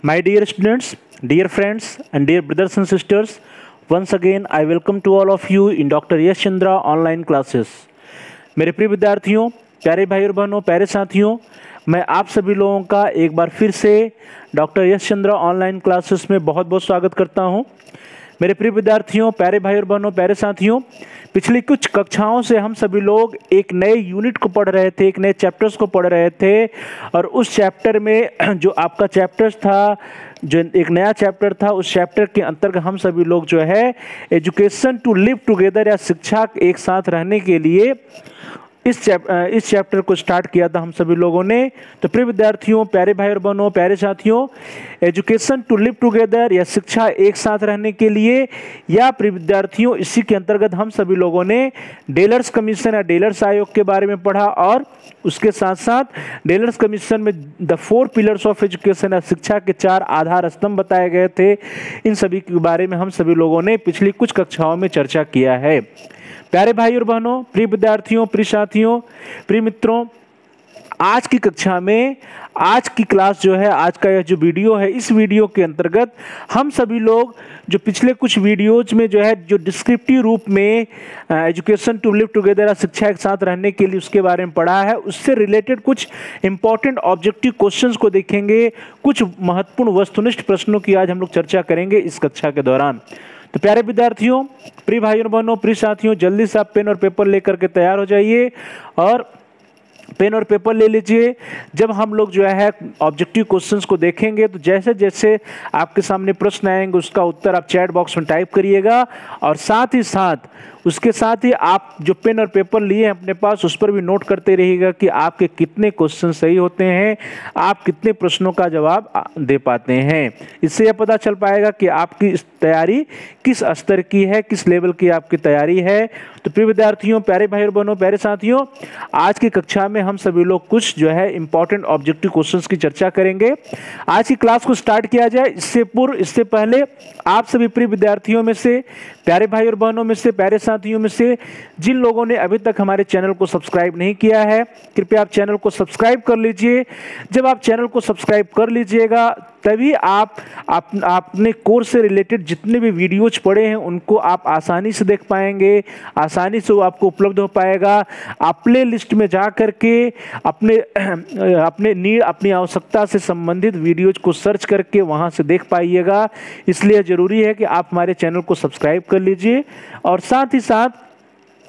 My dear students, dear friends, and dear brothers and sisters, once again I welcome to all of you in Dr. Yash Chandra online classes. मेरे प्रिय विद्यार्थियों, प्यारे भाई और बहनों, प्यारे साथियों, मैं आप सभी लोगों का एक बार फिर से डॉक्टर यश चंद्रा ऑनलाइन क्लासेस में बहुत बहुत स्वागत करता हूं। मेरे प्रिय विद्यार्थियों, प्यारे भाई और बहनों, प्यारे साथियों, पिछली कुछ कक्षाओं से हम सभी लोग एक नए यूनिट को पढ़ रहे थे, एक नए चैप्टर्स को पढ़ रहे थे और उस चैप्टर में जो आपका चैप्टर्स था, जो एक नया चैप्टर था, उस चैप्टर के अंतर्गत हम सभी लोग जो है एजुकेशन टू लिव टुगेदर या शिक्षा एक साथ रहने के लिए इस चैप्टर को स्टार्ट किया था हम सभी लोगों ने। तो प्रिय विद्यार्थियों, प्यारे भाई और बहनों, प्यारे साथियों, एजुकेशन टू लिव टुगेदर या शिक्षा एक साथ रहने के लिए या प्रिय विद्यार्थियों, इसी के अंतर्गत हम सभी लोगों ने डेलर्स कमीशन या डेलर्स आयोग के बारे में पढ़ा और उसके साथ साथ डेलर्स कमीशन में द 4 पिलर्स ऑफ एजुकेशन या शिक्षा के 4 आधार स्तंभ बताए गए थे। इन सभी के बारे में हम सभी लोगों ने पिछली कुछ कक्षाओं में चर्चा किया है। प्यारे भाई और बहनों, प्रिय विद्यार्थियों, प्रिय साथियों, प्रिय मित्रों, आज की कक्षा में आज की क्लास जो है, आज का यह जो वीडियो है, इस वीडियो के अंतर्गत हम सभी लोग जो पिछले कुछ वीडियोज में जो है जो डिस्क्रिप्टिव रूप में एजुकेशन टू लिव टुगेदर शिक्षा एक साथ रहने के लिए उसके बारे में पढ़ा है, उससे रिलेटेड कुछ इंपॉर्टेंट ऑब्जेक्टिव क्वेश्चंस को देखेंगे। कुछ महत्वपूर्ण वस्तुनिष्ठ प्रश्नों की आज हम लोग चर्चा करेंगे इस कक्षा के दौरान। तो प्यारे विद्यार्थियों, प्रिय भाइयों बहनों, प्रिय साथियों, जल्दी से आप पेन और पेपर लेकर के तैयार हो जाइए और पेन और पेपर ले लीजिए। जब हम लोग जो है ऑब्जेक्टिव क्वेश्चंस को देखेंगे तो जैसे जैसे आपके सामने प्रश्न आएंगे उसका उत्तर आप चैट बॉक्स में टाइप करिएगा और साथ ही साथ उसके साथ ही आप जो पेन और पेपर लिए हैं अपने पास उस पर भी नोट करते रहिएगा कि आपके कितने क्वेश्चन सही होते हैं, आप कितने प्रश्नों का जवाब दे पाते हैं। इससे यह पता चल पाएगा कि आपकी तैयारी किस स्तर की है, किस लेवल की आपकी तैयारी है। तो प्रिय विद्यार्थियों, प्यारे भाई और बहनों, प्यारे साथियों, आज की कक्षा में हम सभी लोग कुछ जो है इंपॉर्टेंट ऑब्जेक्टिव क्वेश्चंस की चर्चा करेंगे। आज की क्लास को स्टार्ट किया जाए इससे पहले आप सभी प्रिय विद्यार्थियों में से, प्यारे भाई और बहनों में से, प्यारे साथियों में से जिन लोगों ने अभी तक हमारे चैनल को सब्सक्राइब नहीं किया है, कृपया आप चैनल को सब्सक्राइब कर लीजिए। जब आप चैनल को सब्सक्राइब कर लीजिएगा तभी आप अपने कोर्स से रिलेटेड जितने भी वीडियोज पड़े हैं उनको आप आसानी से देख पाएंगे, आसानी से वो आपको उपलब्ध हो पाएगा। आप प्ले लिस्ट में जा करके अपनी आवश्यकता से संबंधित वीडियोज को सर्च करके वहां से देख पाइएगा। इसलिए ज़रूरी है कि आप हमारे चैनल को सब्सक्राइब कर लीजिए और साथ ही साथ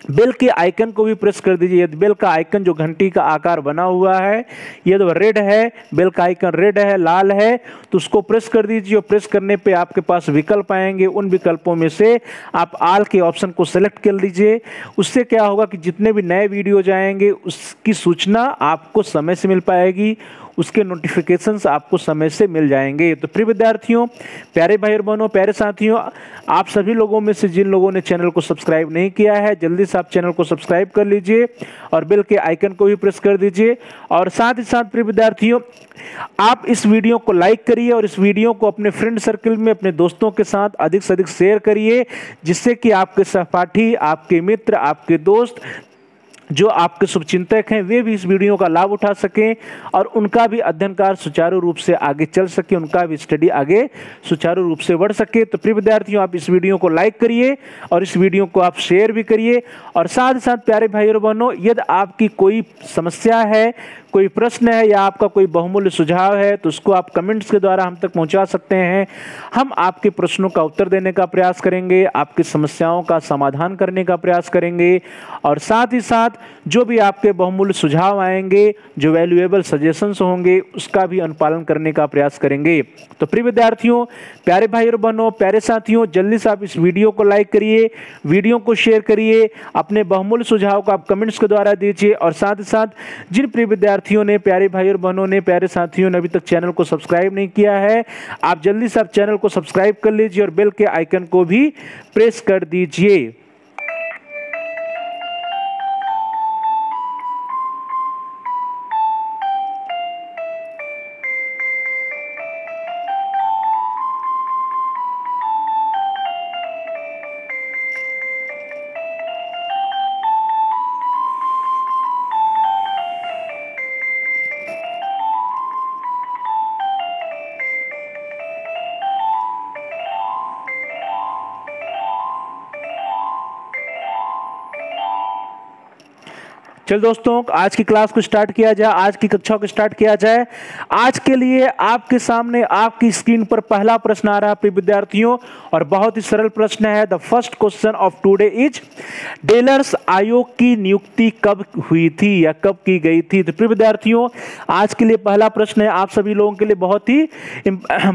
बेल के आइकन को भी प्रेस कर दीजिए। बेल का आइकन जो घंटी का आकार बना हुआ है, ये तो रेड है, बेल का आइकन रेड है, लाल है, तो उसको प्रेस कर दीजिए और प्रेस करने पे आपके पास विकल्प आएंगे। उन विकल्पों में से आप ऑल के ऑप्शन को सेलेक्ट कर लीजिए। उससे क्या होगा कि जितने भी नए वीडियो जाएंगे उसकी सूचना आपको समय से मिल पाएगी, उसके नोटिफिकेशंस आपको समय से मिल जाएंगे। तो प्रिय विद्यार्थियों, प्यारे भाई और बहनों, प्यारे साथियों, आप सभी लोगों में से जिन लोगों ने चैनल को सब्सक्राइब नहीं किया है, जल्दी से आप चैनल को सब्सक्राइब कर लीजिए और बेल के आइकन को भी प्रेस कर दीजिए। और साथ ही साथ प्रिय विद्यार्थियों, आप इस वीडियो को लाइक करिए और इस वीडियो को अपने फ्रेंड सर्कल में, अपने दोस्तों के साथ अधिक से अधिक शेयर करिए, जिससे कि आपके सहपाठी, आपके मित्र, आपके दोस्त, जो आपके शुभचिंतक हैं, वे भी इस वीडियो का लाभ उठा सकें और उनका भी अध्ययन कार्य सुचारू रूप से आगे चल सके, उनका भी स्टडी आगे सुचारू रूप से बढ़ सके। तो प्रिय विद्यार्थियों, आप इस वीडियो को लाइक करिए और इस वीडियो को आप शेयर भी करिए। और साथ ही साथ प्यारे भाई और बहनों, यदि आपकी कोई समस्या है, कोई प्रश्न है या आपका कोई बहुमूल्य सुझाव है तो उसको आप कमेंट्स के द्वारा हम तक पहुंचा सकते हैं। हम आपके प्रश्नों का उत्तर देने का प्रयास करेंगे, आपकी समस्याओं का समाधान करने का प्रयास करेंगे और साथ ही साथ जो भी आपके बहुमूल्य सुझाव आएंगे, जो वैल्यूएबल सजेशंस होंगे, उसका भी अनुपालन करने का प्रयास करेंगे। तो प्रिय विद्यार्थियों, प्यारे भाई और बहनों, प्यारे साथियों, जल्दी से आप इस वीडियो को लाइक करिए, वीडियो को शेयर करिए, अपने बहुमूल्य सुझाव को आप कमेंट्स के द्वारा दीजिए और साथ ही साथ जिन प्रिय विद्यार्थियों ने, प्यारे भाई और बहनों ने, प्यारे साथियों ने अभी तक चैनल को सब्सक्राइब नहीं किया है, आप जल्दी से आप चैनल को सब्सक्राइब कर लीजिए और बेल के आइकन को भी प्रेस कर दीजिए। चल दोस्तों, आज की क्लास को स्टार्ट किया जाए, आज की कक्षा को स्टार्ट किया जाए। आज के लिए आपके सामने आपकी स्क्रीन पर पहला प्रश्न आ रहा है प्रिय विद्यार्थियों, और बहुत ही सरल प्रश्न है। The first question of today is Delors आयोग की नियुक्ति कब हुई थी या कब की गई थी। तो प्रिय विद्यार्थियों, आज के लिए पहला प्रश्न है आप सभी लोगों के लिए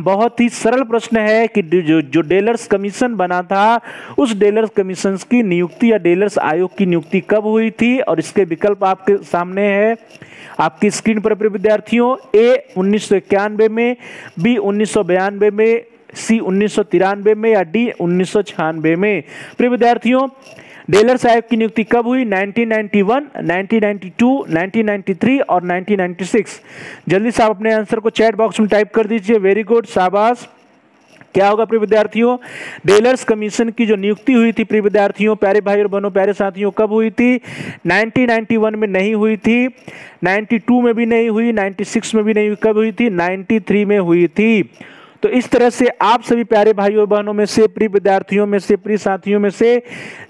बहुत ही सरल प्रश्न है कि जो डेलर्स कमीशन बना था, उस डेलर्स कमीशन की नियुक्ति या डेलर्स आयोग की नियुक्ति कब हुई थी, और इसके विकल्प आपके सामने है आपकी स्क्रीन पर प्रिय विद्यार्थियों। ए 1991 में, बी 1992 में, सी 1993 में या डी 1996 में। प्रिय विद्यार्थियों, डेलर्स आयोग की नियुक्ति कब हुई? 1991, 1992, 1993 और 1996। जल्दी से आप अपने आंसर को चैट बॉक्स में टाइप कर दीजिए। वेरी गुड, शाबाश। क्या होगा प्रिय विद्यार्थियों? डेलर्स कमीशन की जो नियुक्ति हुई थी प्रिय विद्यार्थियों, प्यारे भाई और बहनों, प्यारे साथियों, कब हुई थी? 1991 में नहीं हुई थी, 92 में भी नहीं हुई, 96 में भी नहीं हुई। कब हुई थी? 93 में हुई थी। तो इस तरह से आप सभी प्यारे भाइयों और बहनों में से, प्रिय विद्यार्थियों में से, प्रिय साथियों में से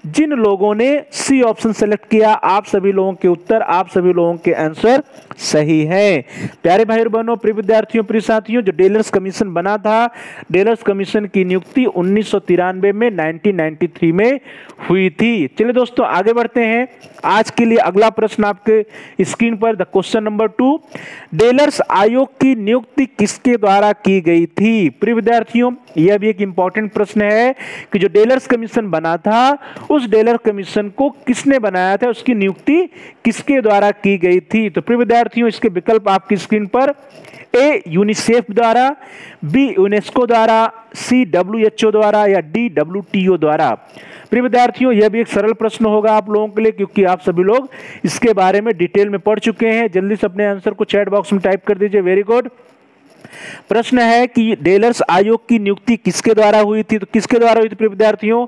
जिन लोगों ने सी ऑप्शन सेलेक्ट किया, आप सभी लोगों के उत्तर, आप सभी लोगों के आंसर सही है। प्यारे भाई और बहनों, प्रिय विद्यार्थियों, प्रिय साथियों, जो डेलर्स कमीशन बना था, डेलर्स कमीशन की नियुक्ति 1993 में 1993 में हुई थी। चलिए दोस्तों, आगे बढ़ते हैं। आज के लिए अगला प्रश्न आपके स्क्रीन पर, द क्वेश्चन नंबर 2, डेलर्स आयोग की नियुक्ति किसके द्वारा की गई थी? प्रिय विद्यार्थियों, यह भी एक इंपॉर्टेंट प्रश्न है कि जो डेलर्स कमीशन बना था, उस डेलर कमीशन को किसने बनाया था, उसकी नियुक्ति किसके द्वारा की गई थी? तो प्रिय विद्यार्थियों, इसके विकल्प आपकी स्क्रीन पर, ए यूनिसेफ द्वारा, बी यूनेस्को द्वारा, सी WHO द्वारा या डी WTO द्वारा। प्रिय विद्यार्थियों, यह भी एक सरल प्रश्न होगा आप लोगों के लिए, क्योंकि आप सभी लोग इसके बारे में डिटेल में पढ़ चुके हैं। जल्दी से अपने आंसर को चैट बॉक्स में टाइप कर दीजिए। Very good. प्रश्न है कि डेलर्स आयोग की नियुक्ति किसके द्वारा हुई थी? तो किसके द्वारा हुई थी प्रिय विद्यार्थियों?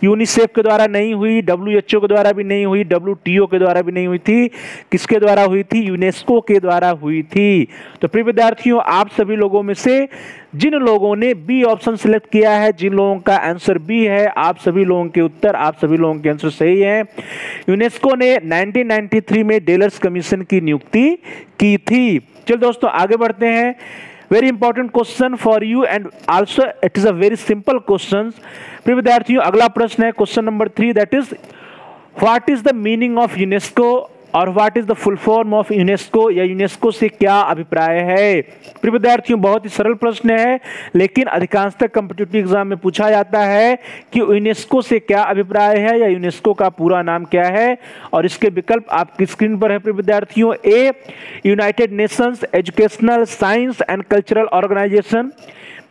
यूनिसेफ के द्वारा नहीं हुई, WHO के द्वारा भी नहीं हुई, WTO के द्वारा भी नहीं हुई थी। किसके द्वारा हुई थी? यूनेस्को के द्वारा हुई थी। तो प्रिय विद्यार्थियों, आप सभी लोगों में से जिन लोगों ने बी ऑप्शन सिलेक्ट किया है, जिन लोगों का आंसर बी है, आप सभी लोगों के उत्तर, आप सभी लोगों के आंसर सही है। यूनेस्को ने 1993 में डेलर्स कमीशन की नियुक्ति की थी। चलो दोस्तों, आगे बढ़ते हैं। Very important question for you and also it is a very simple question. प्रिय विद्यार्थियों, अगला प्रश्न है question number 3, that is what is the meaning of UNESCO और what is the full form of UNESCO, या यूनेस्को से क्या अभिप्राय है? प्रिय विद्यार्थियों, बहुत ही सरल प्रश्न है, लेकिन अधिकांशतः कॉम्पिटिटिव एग्जाम में पूछा जाता है कि यूनेस्को से क्या अभिप्राय है या यूनेस्को का पूरा नाम क्या है। और इसके विकल्प आपकी स्क्रीन पर है प्रिय विद्यार्थियों। A United Nations Educational Science and Cultural Organization,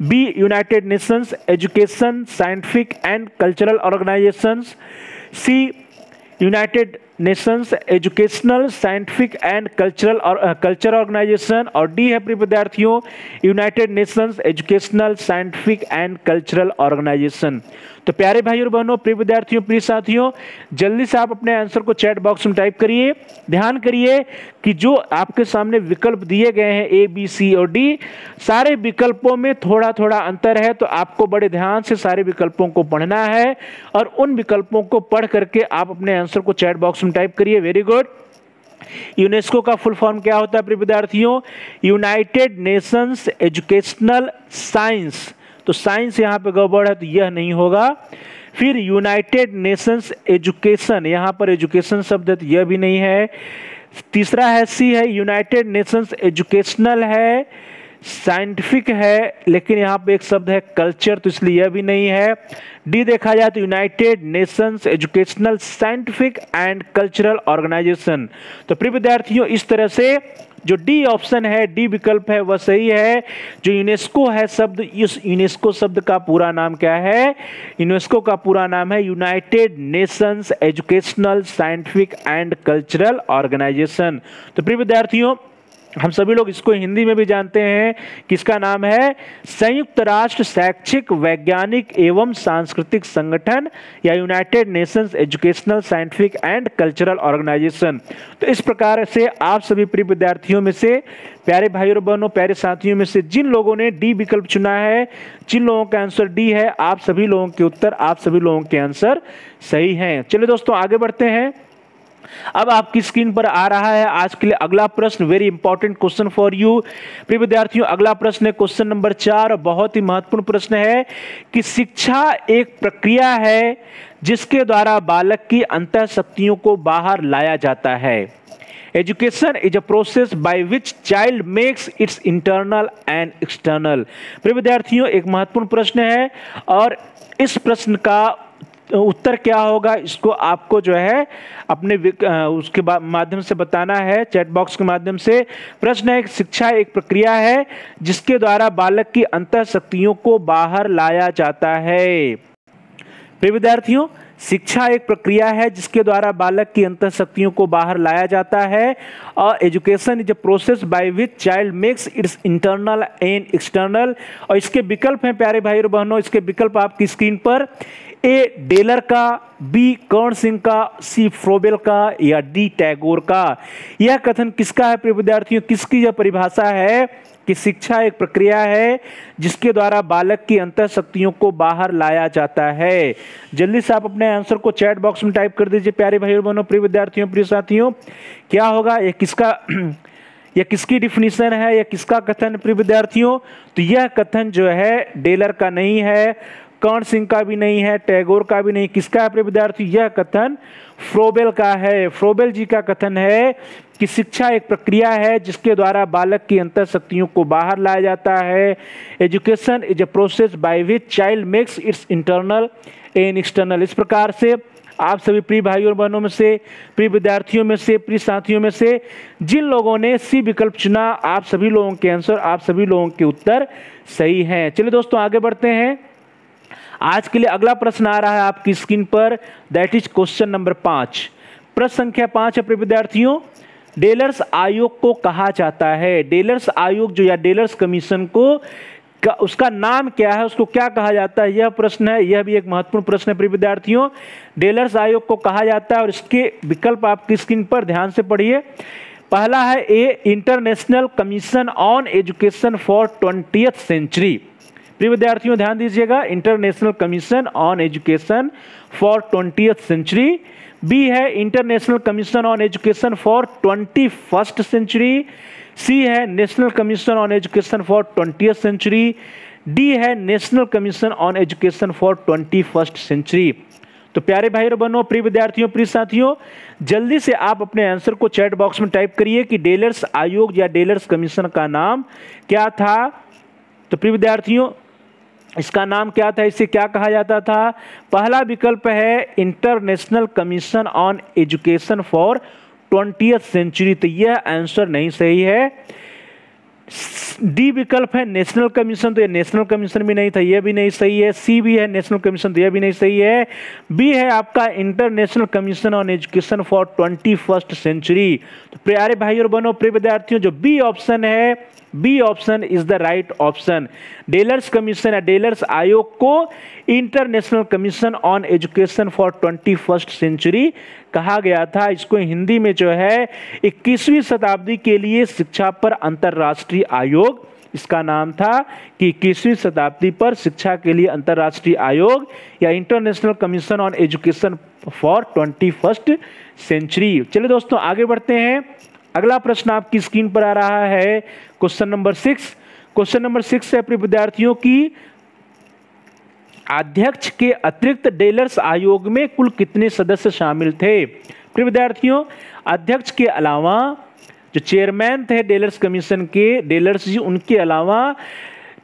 B United Nations Education Scientific and Cultural Organization, C United Nations Educational Scientific and Culture Organization, और डी है प्रिय विद्यार्थियों United Nations Educational Scientific and Cultural Organization. तो प्यारे भाई और बहनों, प्रिय विद्यार्थियों, प्रिय साथियों, जल्दी से आप अपने आंसर को चैट बॉक्स में टाइप करिए। ध्यान करिए कि जो आपके सामने विकल्प दिए गए हैं ए, बी, सी और डी, सारे विकल्पों में थोड़ा थोड़ा अंतर है, तो आपको बड़े ध्यान से सारे विकल्पों को पढ़ना है और उन विकल्पों को पढ़ करके आप अपने आंसर को चैट बॉक्स में टाइप करिए। Very good. यूनेस्को का फुल फॉर्म क्या होता है प्रिय विद्यार्थियों? United Nations Educational science. तो साइंस यहां पे गड़बड़ है, तो यह नहीं होगा। फिर यूनाइटेड नेशंस एजुकेशन, यहां पर एजुकेशन शब्द है, तो यह भी नहीं है। तीसरा है सी है यूनाइटेड नेशंस एजुकेशनल है, साइंटिफिक है, लेकिन यहां पे एक शब्द है कल्चर, तो इसलिए यह भी नहीं है। डी देखा जाए तो United Nations Educational Scientific and Cultural Organization. तो प्रिय विद्यार्थियों, इस तरह से जो डी ऑप्शन है, डी विकल्प है, वह सही है। जो यूनेस्को है शब्द, इस यूनेस्को शब्द का पूरा नाम क्या है? यूनेस्को का पूरा नाम है United Nations Educational Scientific and Cultural Organization. तो प्रिय विद्यार्थियों, हम सभी लोग इसको हिंदी में भी जानते हैं, किसका नाम है? संयुक्त राष्ट्र शैक्षिक वैज्ञानिक एवं सांस्कृतिक संगठन, या United Nations Educational Scientific and Cultural Organization. तो इस प्रकार से आप सभी प्रिय विद्यार्थियों में से, प्यारे भाई और बहनों, प्यारे साथियों में से जिन लोगों ने डी विकल्प चुना है, जिन लोगों का आंसर डी है, आप सभी लोगों के उत्तर, आप सभी लोगों के आंसर सही हैं। चलिए दोस्तों, आगे बढ़ते हैं। अब आपकी स्क्रीन पर आ रहा है आज के लिए अगला प्रश्न, very important question for you प्रिय विद्यार्थियों। अगला प्रश्न है क्वेश्चन नंबर 4, बहुत ही महत्वपूर्ण प्रश्न है कि शिक्षा एक प्रक्रिया है जिसके द्वारा बालक की अंतः शक्तियों को बाहर लाया जाता है। Education is a process by which child makes it's internal and external. प्रिय विद्यार्थियों, एक महत्वपूर्ण प्रश्न है और इस प्रश्न का उत्तर क्या होगा इसको आपको जो है अपने उसके माध्यम से बताना है, चैट बॉक्स के माध्यम से। प्रश्न है, शिक्षा एक प्रक्रिया है जिसके द्वारा बालक की अंतः शक्तियों को बाहर लाया जाता है। प्रिय विद्यार्थियों, शिक्षा एक प्रक्रिया है जिसके द्वारा बालक की अंतः शक्तियों को बाहर लाया जाता है और education is a process by which child makes it's internal and external. और इसके विकल्प हैं प्यारे भाई और बहनों, इसके विकल्प आपकी स्क्रीन पर, ए डेलर का, बी कर्ण सिंह का, सी फ्रोबेल का या डी टैगोर का। यह कथन किसका है प्रिय विद्यार्थियों, किसकी यह परिभाषा है कि शिक्षा एक प्रक्रिया है जिसके द्वारा बालक की अंतः शक्तियों को बाहर लाया जाता है। जल्दी से आप अपने आंसर को चैट बॉक्स में टाइप कर दीजिए प्यारे भाई और बहनों, प्रिय विद्यार्थियों, प्रिय साथियों। क्या होगा, ये किसका यह किसकी डिफिनीशन है, यह किसका कथन प्रिय विद्यार्थियों? तो यह कथन जो है डेलर का नहीं है, कर्ण सिंह का भी नहीं है, टैगोर का भी नहीं, किसका है प्रिय विद्यार्थी? यह कथन फ्रोबेल का है। फ्रोबेल जी का कथन है कि शिक्षा एक प्रक्रिया है जिसके द्वारा बालक की अंतः शक्तियों को बाहर लाया जाता है। Education is a process by which child makes it's internal and external. इस प्रकार से आप सभी प्रिय भाइयों और बहनों में से, प्रिय विद्यार्थियों में से, प्रिय साथियों में से जिन लोगों ने सी विकल्प चुना, आप सभी लोगों के आंसर, आप सभी लोगों के उत्तर सही हैं। चलिए दोस्तों आगे बढ़ते हैं। आज के लिए अगला प्रश्न आ रहा है आपकी स्क्रीन पर, दैट इज क्वेश्चन नंबर 5। प्रश्न संख्या 5 है प्रिय विद्यार्थियों, डेलर्स आयोग को कहा जाता है। डेलर्स आयोग जो या डेलर्स कमीशन को उसका नाम क्या है, उसको क्या कहा जाता है, यह प्रश्न है। यह भी एक महत्वपूर्ण प्रश्न है प्रिय विद्यार्थियों। डेलर्स आयोग को कहा जाता है और इसके विकल्प आपकी स्क्रीन पर ध्यान से पढ़िए। पहला है A International Commission on Education for 20th century. प्रिय विद्यार्थियों ध्यान दीजिएगा, International Commission on Education for 20th century. B है International Commission on Education for 21st century. C है National Commission on Education for 20th century. D है National Commission on Education for 21st century. तो प्यारे भाई और बहनों, प्रिय विद्यार्थियों, प्रिय साथियों, जल्दी से आप अपने आंसर को चैट बॉक्स में टाइप करिए कि डेलर्स आयोग या डेलर्स कमीशन का नाम क्या था। तो प्रिय विद्यार्थियों, इसका नाम क्या था, इसे क्या कहा जाता था? पहला विकल्प है International Commission on Education for 20th century, तो यह आंसर नहीं सही है। डी विकल्प है नेशनल कमीशन, तो यह नेशनल कमीशन भी नहीं था, यह भी नहीं सही है। सी भी है नेशनल कमीशन, तो यह भी नहीं सही है। बी है आपका International Commission on Education for 21st century. तो प्यारे भाई और बहनों, प्रिय विद्यार्थियों, जो बी ऑप्शन है, B option is the right option. Delors Commission या डेलर्स आयोग को International Commission on Education for 21st century कहा गया था। इसको हिंदी में जो है 21वीं शताब्दी के लिए शिक्षा पर अंतर्राष्ट्रीय आयोग इसका नाम था, कि 21वीं शताब्दी पर शिक्षा के लिए अंतर्राष्ट्रीय आयोग या International Commission on Education for 21st century. चलिए दोस्तों आगे बढ़ते हैं। अगला प्रश्न आपकी स्क्रीन पर आ रहा है क्वेश्चन नंबर 6। क्वेश्चन नंबर 6 है प्रिय विद्यार्थियों की, अध्यक्ष के अतिरिक्त डेलर्स आयोग में कुल कितने सदस्य शामिल थे? प्रिय विद्यार्थियों, अध्यक्ष के अलावा जो चेयरमैन थे डेलर्स कमीशन के, डेलर्स जी, उनके अलावा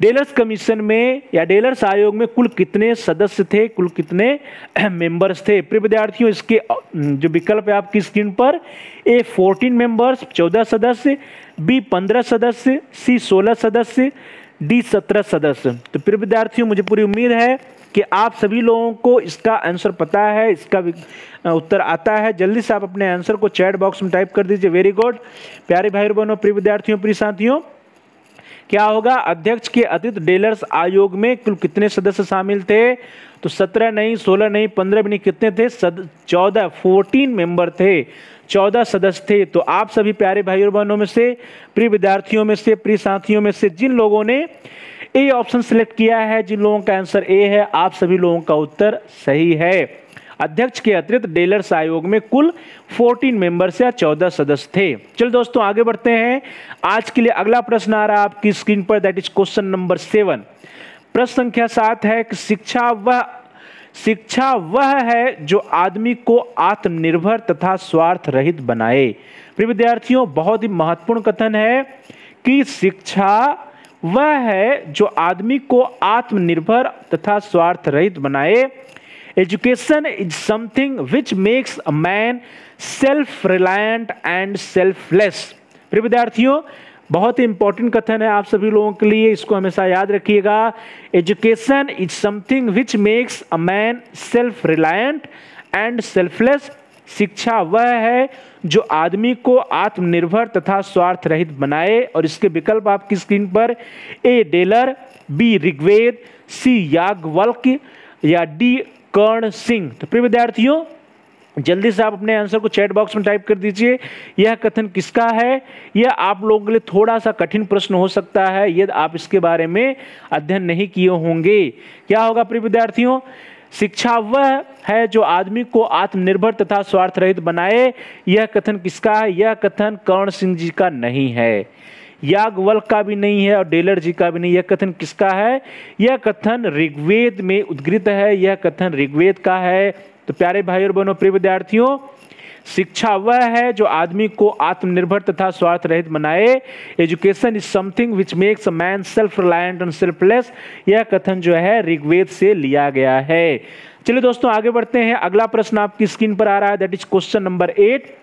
डेलर्स कमीशन में या डेलर्स आयोग में कुल कितने सदस्य थे, कुल कितने मेंबर्स थे? प्रिय विद्यार्थियों, इसके जो विकल्प है आपकी स्क्रीन पर, ए 14 मेंबर्स 14 सदस्य, बी 15 सदस्य, सी 16 सदस्य, डी 17 सदस्य। तो प्रिय विद्यार्थियों, मुझे पूरी उम्मीद है कि आप सभी लोगों को इसका आंसर पता है, इसका उत्तर आता है। जल्दी से आप अपने आंसर को चैट बॉक्स में टाइप कर दीजिए। वेरी गुड प्यारे भाई बहनों, प्रिय विद्यार्थियों, प्रिय साथियों, क्या होगा? अध्यक्ष के अतिरिक्त डेलर्स आयोग में कुल कितने सदस्य शामिल थे? तो 17 नहीं, 16 नहीं, 15 भी नहीं, कितने थे? 14 मेंबर थे, 14 सदस्य थे। तो आप सभी प्यारे भाई और बहनों में से, प्रिय विद्यार्थियों में से, प्रिय साथियों में से जिन लोगों ने ए ऑप्शन सिलेक्ट किया है, जिन लोगों का आंसर ए है, आप सभी लोगों का उत्तर सही है। अध्यक्ष के अतिरिक्त डेलर्स आयोग में कुल 14 मेंबर्स या 14 सदस्य थे। चलिए दोस्तों आगे बढ़ते हैं। आज के लिए अगला प्रश्न आ रहा है आपकी स्क्रीन पर, दैट इज क्वेश्चन नंबर 7। प्रश्न संख्या 7 है कि शिक्षा वह है जो आदमी को आत्मनिर्भर तथा स्वार्थ रहित बनाए। प्रिय विद्यार्थियों, बहुत ही महत्वपूर्ण कथन है कि शिक्षा वह है जो आदमी को आत्मनिर्भर तथा स्वार्थ रहित बनाए। Education is something which makes a man self reliant and selfless. प्रिय विद्यार्थियों, बहुत ही इंपॉर्टेंट कथन है आप सभी लोगों के लिए, इसको हमेशा याद रखिएगा। Education is something which makes a man self reliant and selfless. शिक्षा वह है जो आदमी को आत्मनिर्भर तथा स्वार्थ रहित बनाए। और इसके विकल्प आपकी स्क्रीन पर, ए डेलर, बी ऋग्वेद, सी याज्ञवल्क्य या डी कर्ण सिंह। तो प्रिय विद्यार्थियों, जल्दी से आप अपने आंसर को चैट बॉक्स में टाइप कर दीजिए। यह कथन किसका है? यह आप लोगों के लिए थोड़ा सा कठिन प्रश्न हो सकता है यदि आप इसके बारे में अध्ययन नहीं किए होंगे। क्या होगा प्रिय विद्यार्थियों? शिक्षा वह है जो आदमी को आत्मनिर्भर तथा स्वार्थ रहित बनाए। यह कथन किसका है? यह कथन कर्ण सिंह जी का नहीं है, याज्ञवल्क्य का भी नहीं है और डेलर जी का भी नहीं। यह कथन किसका है? यह कथन ऋग्वेद में उद्धृत है, यह कथन ऋग्वेद का है। तो प्यारे भाई और बहनों, प्रिय विद्यार्थियों, शिक्षा वह है जो आदमी को आत्मनिर्भर तथा स्वार्थ रहित बनाए। Education is something which makes a man self reliant and selfless. यह कथन जो है ऋग्वेद से लिया गया है। चलिए दोस्तों आगे बढ़ते हैं। अगला प्रश्न आपकी स्क्रीन पर आ रहा है, दैट इज क्वेश्चन नंबर 8।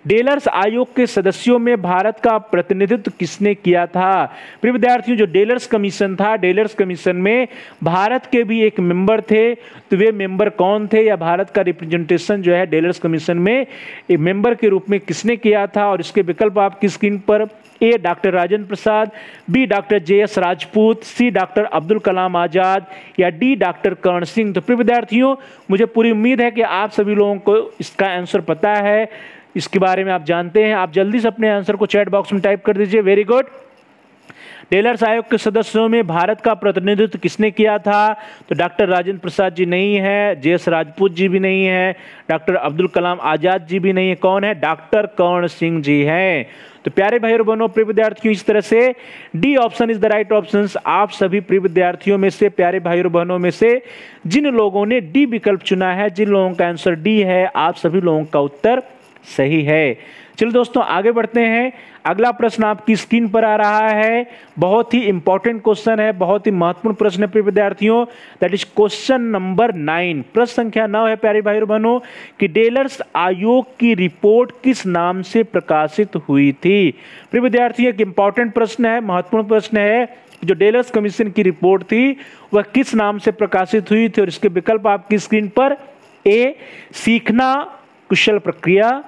डेलर्स आयोग के सदस्यों में भारत का प्रतिनिधित्व किसने किया था? प्रिय विद्यार्थियों, जो डेलर्स कमीशन था, डेलर्स कमीशन में भारत के भी एक मेंबर थे। तो वे मेंबर कौन थे या भारत का रिप्रेजेंटेशन जो है डेलर्स कमीशन में एक मेंबर के रूप में किसने किया था? और इसके विकल्प आपकी स्क्रीन पर, ए doctor Rajendra Prasad, B doctor JS Rajput, सी डॉक्टर अब्दुल कलाम आजाद या डी डॉक्टर कर्ण सिंह। तो प्रिय विद्यार्थियों, मुझे पूरी उम्मीद है कि आप सभी लोगों को इसका आंसर पता है, इसके बारे में आप जानते हैं। आप जल्दी से अपने आंसर को चैट बॉक्स में टाइप कर दीजिए। Very good. डेलर्स आयोग के सदस्यों में भारत का प्रतिनिधित्व किसने किया था? तो डॉक्टर राजेंद्र प्रसाद जी नहीं है, JS राजपूत जी भी नहीं है, डॉक्टर अब्दुल कलाम आजाद जी भी नहीं है। कौन है? डॉक्टर कर्ण सिंह जी हैं। तो प्यारे भाई और बहनों, प्रिय विद्यार्थियों, इस तरह से D option is the right option. आप सभी प्रिय विद्यार्थियों में से, प्यारे भाई और बहनों में से जिन लोगों ने डी विकल्प चुना है, जिन लोगों का आंसर डी है, आप सभी लोगों का उत्तर सही है। चलिए दोस्तों आगे बढ़ते हैं। अगला प्रश्न आपकी स्क्रीन पर आ रहा है, बहुत ही इंपॉर्टेंट क्वेश्चन है, बहुत ही महत्वपूर्ण प्रश्न है प्रिय विद्यार्थियों, दैट इज क्वेश्चन नंबर 9। प्रश्न संख्या 9 है प्यारे भाई और बहनों कि डेलर्स आयोग की रिपोर्ट किस नाम से प्रकाशित हुई थी? प्रिय विद्यार्थियों, एक इंपॉर्टेंट प्रश्न है, महत्वपूर्ण प्रश्न है। जो डेलर्स कमीशन की रिपोर्ट थी वह किस नाम से प्रकाशित हुई थी? और इसके विकल्प आपकी स्क्रीन पर, ए सीखना कुशल प्रक्रिया,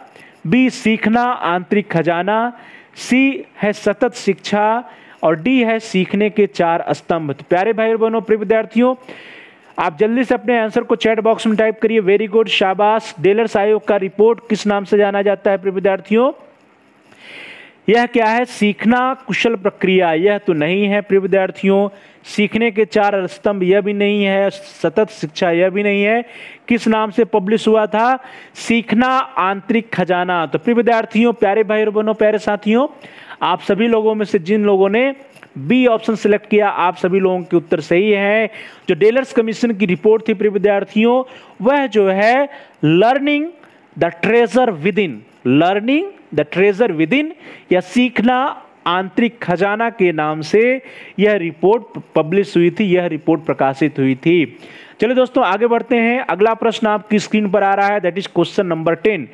बी सीखना आंतरिक खजाना, सी है सतत शिक्षा और डी है सीखने के 4 स्तंभ। तो प्यारे भाई और बहनों, प्रिय विद्यार्थियों, आप जल्दी से अपने आंसर को चैट बॉक्स में टाइप करिए। वेरी गुड, शाबाश। डेलर्स आयोग का रिपोर्ट किस नाम से जाना जाता है प्रिय विद्यार्थियों? यह क्या है? सीखना कुशल प्रक्रिया, यह तो नहीं है प्रिय विद्यार्थियों। सीखने के 4 स्तंभ, यह भी नहीं है। सतत शिक्षा, यह भी नहीं है। किस नाम से पब्लिश हुआ था? सीखना आंतरिक खजाना। तो प्रिय विद्यार्थियों, प्यारे भाई और बहनों, प्यारे साथियों, आप सभी लोगों में से जिन लोगों ने बी ऑप्शन सिलेक्ट किया, आप सभी लोगों के उत्तर सही है। जो डेलर्स कमीशन की रिपोर्ट थी प्रिय विद्यार्थियों, वह जो है learning the treasure with in, learning the treasure with in या सीखना आंतरिक खजाना के नाम से यह रिपोर्ट पब्लिश हुई थी, यह रिपोर्ट प्रकाशित हुई थी। चलिए दोस्तों आगे बढ़ते हैं। अगला प्रश्न आपकी स्क्रीन पर आ रहा है, दैट इज क्वेश्चन नंबर 10।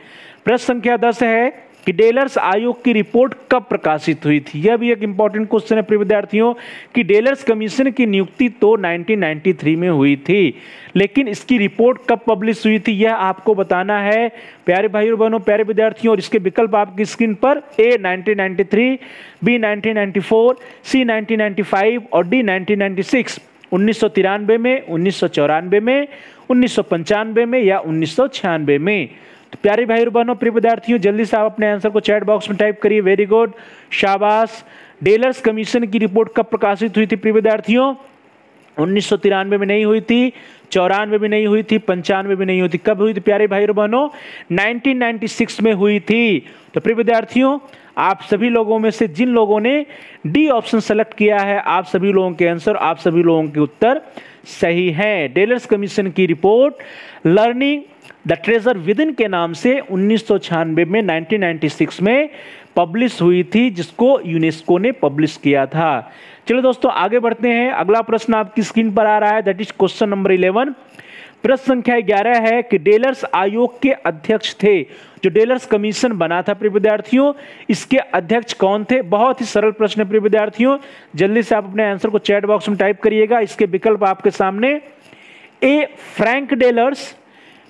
प्रश्न संख्या 10 है कि डेलर्स आयोग की रिपोर्ट कब प्रकाशित हुई थी? यह भी एक इंपॉर्टेंट क्वेश्चन है प्रिय विद्यार्थियों कि डेलर्स कमीशन की नियुक्ति तो 1993 में हुई थी, लेकिन इसकी रिपोर्ट कब पब्लिश हुई थी यह आपको बताना है प्यारे भाई और बहनों, प्यारे विद्यार्थियों। और इसके विकल्प आपकी स्क्रीन पर, ए 1993, बी 1994, सी 1995 और डी 1996। 1993 में, 1994 में, 1995 में या 1996 में। तो प्यारे भाई और बहनों, प्रिय विद्यार्थियों, जल्दी से आप अपने आंसर को चैट बॉक्स में टाइप करिए। वेरी गुड, शाबाश। डेलर्स कमीशन की रिपोर्ट कब प्रकाशित हुई थी प्रिय विद्यार्थियों? 1993 में नहीं हुई थी, 94 में नहीं हुई थी, 95 में नहीं हुई थी। कब हुई थी प्यारे भाई और बहनों? 1996 में हुई थी। तो प्रिय विद्यार्थियों, आप सभी लोगों में से जिन लोगों ने डी ऑप्शन सेलेक्ट किया है, आप सभी लोगों के आंसर, आप सभी लोगों के उत्तर सही हैं। डेलर्स कमीशन की report learning the treasure within के नाम से 1996 में 1996 में पब्लिश हुई थी, जिसको यूनेस्को ने पब्लिश किया था। चलो दोस्तों आगे बढ़ते हैं। अगला प्रश्न आपकी स्क्रीन पर आ रहा है, दैट इज क्वेश्चन नंबर 11। प्रश्न संख्या 11 है कि डेलर्स आयोग के अध्यक्ष थे, जो डेलर्स कमीशन बना था प्रिय विद्यार्थियों, इसके अध्यक्ष कौन थे? बहुत ही सरल प्रश्न है प्रिय विद्यार्थियों, जल्दी से आप अपने आंसर को चैट बॉक्स में टाइप करिएगा। इसके विकल्प आपके सामने, ए फ्रैंक डेलर्स,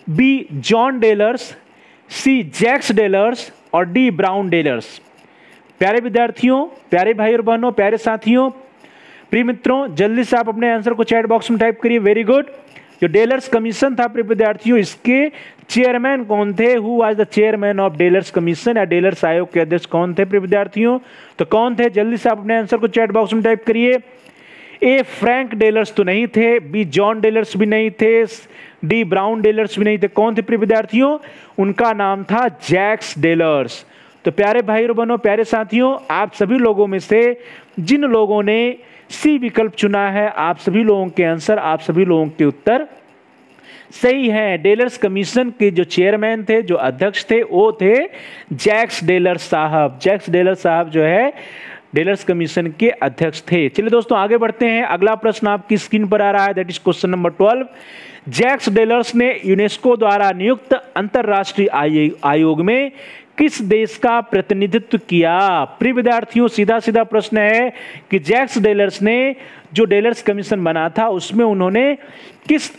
बी जॉन डेलर्स, सी जैक्स डेलर्स और डी ब्राउन डेलर्स। प्यारे विद्यार्थियों, प्यारे भाई और बहनों, प्यारे साथियों, प्रिय मित्रों, जल्दी से आप अपने आंसर को चैट बॉक्स में टाइप करिए। Very good. जो डेलर्स कमीशन था प्रिय विद्यार्थियों, इसके चेयरमैन कौन थे? Who was the chairman of Delors Commission, या डेलर्स आयोग के अध्यक्ष कौन थे प्रिय विद्यार्थियों? तो कौन थे? जल्दी से आप अपने आंसर को चैट बॉक्स में टाइप करिए। ए फ्रैंक डेलर्स तो नहीं थे, बी जॉन डेलर्स भी नहीं थे, डी ब्राउन डेलर्स भी नहीं थे। कौन थे प्रिय विद्यार्थियों? उनका नाम था जैक्स डेलर्स। तो प्यारे भाई और बहनों, प्यारे साथियों, आप सभी लोगों में से जिन लोगों ने सी विकल्प चुना है, आप सभी लोगों के आंसर, आप सभी लोगों के उत्तर सही हैं। डेलर्स कमीशन के जो चेयरमैन थे, जो अध्यक्ष थे, वो थे जैक्स डेलर्स साहब। जैक्स डेलर्स साहब जो है डेलर्स कमीशन के अध्यक्ष थे। चलिए दोस्तों आगे बढ़ते हैं। अगला प्रश्न आपकी स्क्रीन पर आ रहा है, that is question number 12। Jacques Delors ने यूनेस्को द्वारा नियुक्त अंतरराष्ट्रीय आयोग में किस देश का प्रतिनिधित्व किया? प्रिय विद्यार्थियों, सीधा सीधा प्रश्न है कि जैक्स डेलर्स ने जो डेलर्स कमीशन बना था, उसमें उन्होंने किस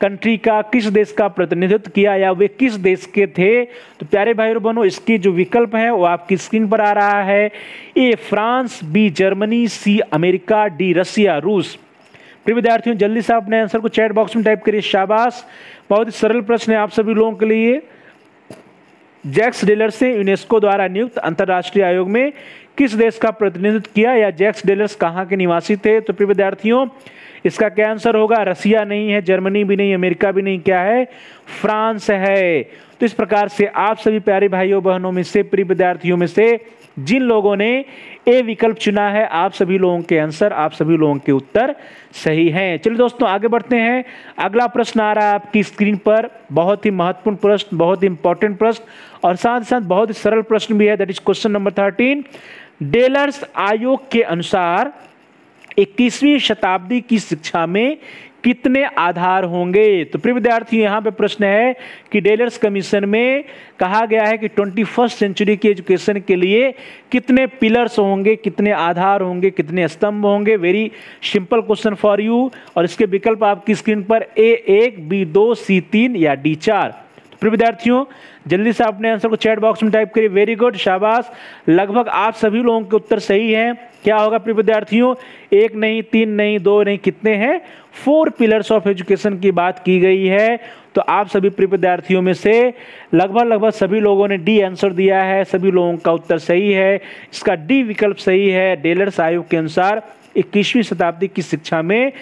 कंट्री का, किस देश का प्रतिनिधित्व किया, या वे किस देश के थे? तो प्यारे भाई और बहनों, इसकी जो विकल्प है वो आपकी स्क्रीन पर आ रहा है। A France, B Germany, C America, D Russia, रूस। प्रिय विद्यार्थियों, जल्दी से अपने आंसर को चैट बॉक्स में टाइप करिए। शाबाश, बहुत ही सरल प्रश्न है आप सभी लोगों के लिए। जैक्स डेलर्स ने यूनेस्को द्वारा नियुक्त अंतरराष्ट्रीय आयोग में किस देश का प्रतिनिधित्व किया, या जैक्स डेलर्स कहाँ के निवासी थे? तो प्रिय विद्यार्थियों, इसका क्या आंसर होगा? रसिया नहीं है, जर्मनी भी नहीं, अमेरिका भी नहीं, क्या है? फ्रांस है। तो इस प्रकार से आप सभी प्यारे भाइयों बहनों में से, प्रिय विद्यार्थियों में से जिन लोगों ने ए विकल्प चुना है, आप सभी लोगों के आंसर, आप सभी लोगों के उत्तर सही हैं। चलिए दोस्तों आगे बढ़ते हैं। अगला प्रश्न आ रहा है आपकी स्क्रीन पर, बहुत ही महत्वपूर्ण प्रश्न, बहुत ही इंपॉर्टेंट प्रश्न, और साथ ही साथ बहुत ही सरल प्रश्न भी है, दैट इज क्वेश्चन नंबर 13। डेलर्स आयोग के अनुसार 21वीं शताब्दी की शिक्षा में कितने आधार होंगे? तो प्रिय विद्यार्थी, यहाँ पे प्रश्न है कि डेलर्स कमीशन में कहा गया है कि 21st सेंचुरी की एजुकेशन के लिए कितने पिलर्स होंगे, कितने आधार होंगे, कितने स्तंभ होंगे? Very simple question for you. और इसके विकल्प आपकी स्क्रीन पर A1, B2, C3 या D4। प्रिय विद्यार्थियों, जल्दी से अपने आंसर को चैट बॉक्स में टाइप करिए। वेरी गुड, शाबाश, लगभग आप सभी लोगों के उत्तर सही हैं। क्या होगा प्रिय विद्यार्थियों? 1 नहीं, 3 नहीं, 2 नहीं, कितने हैं? 4 पिलर्स ऑफ एजुकेशन की बात की गई है। तो आप सभी प्रिय विद्यार्थियों में से लगभग सभी लोगों ने डी आंसर दिया है, सभी लोगों का उत्तर सही है। इसका डी विकल्प सही है। डेलर्स आयोग के अनुसार 21वीं शताब्दी की शिक्षा में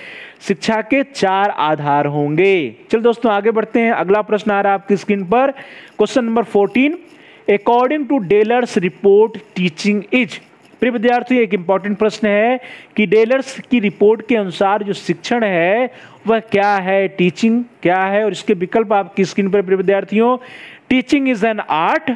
शिक्षा के 4 आधार होंगे। चलो दोस्तों आगे बढ़ते हैं। अगला प्रश्न आ रहा है आपकी स्क्रीन पर, question number 14। According to Delors report teaching is. प्रिय विद्यार्थियों, एक इंपॉर्टेंट प्रश्न है कि डेलर्स की रिपोर्ट के अनुसार जो शिक्षण है वह क्या है, टीचिंग क्या है? और इसके विकल्प आपकी स्क्रीन पर प्रिय विद्यार्थियों, teaching is an art,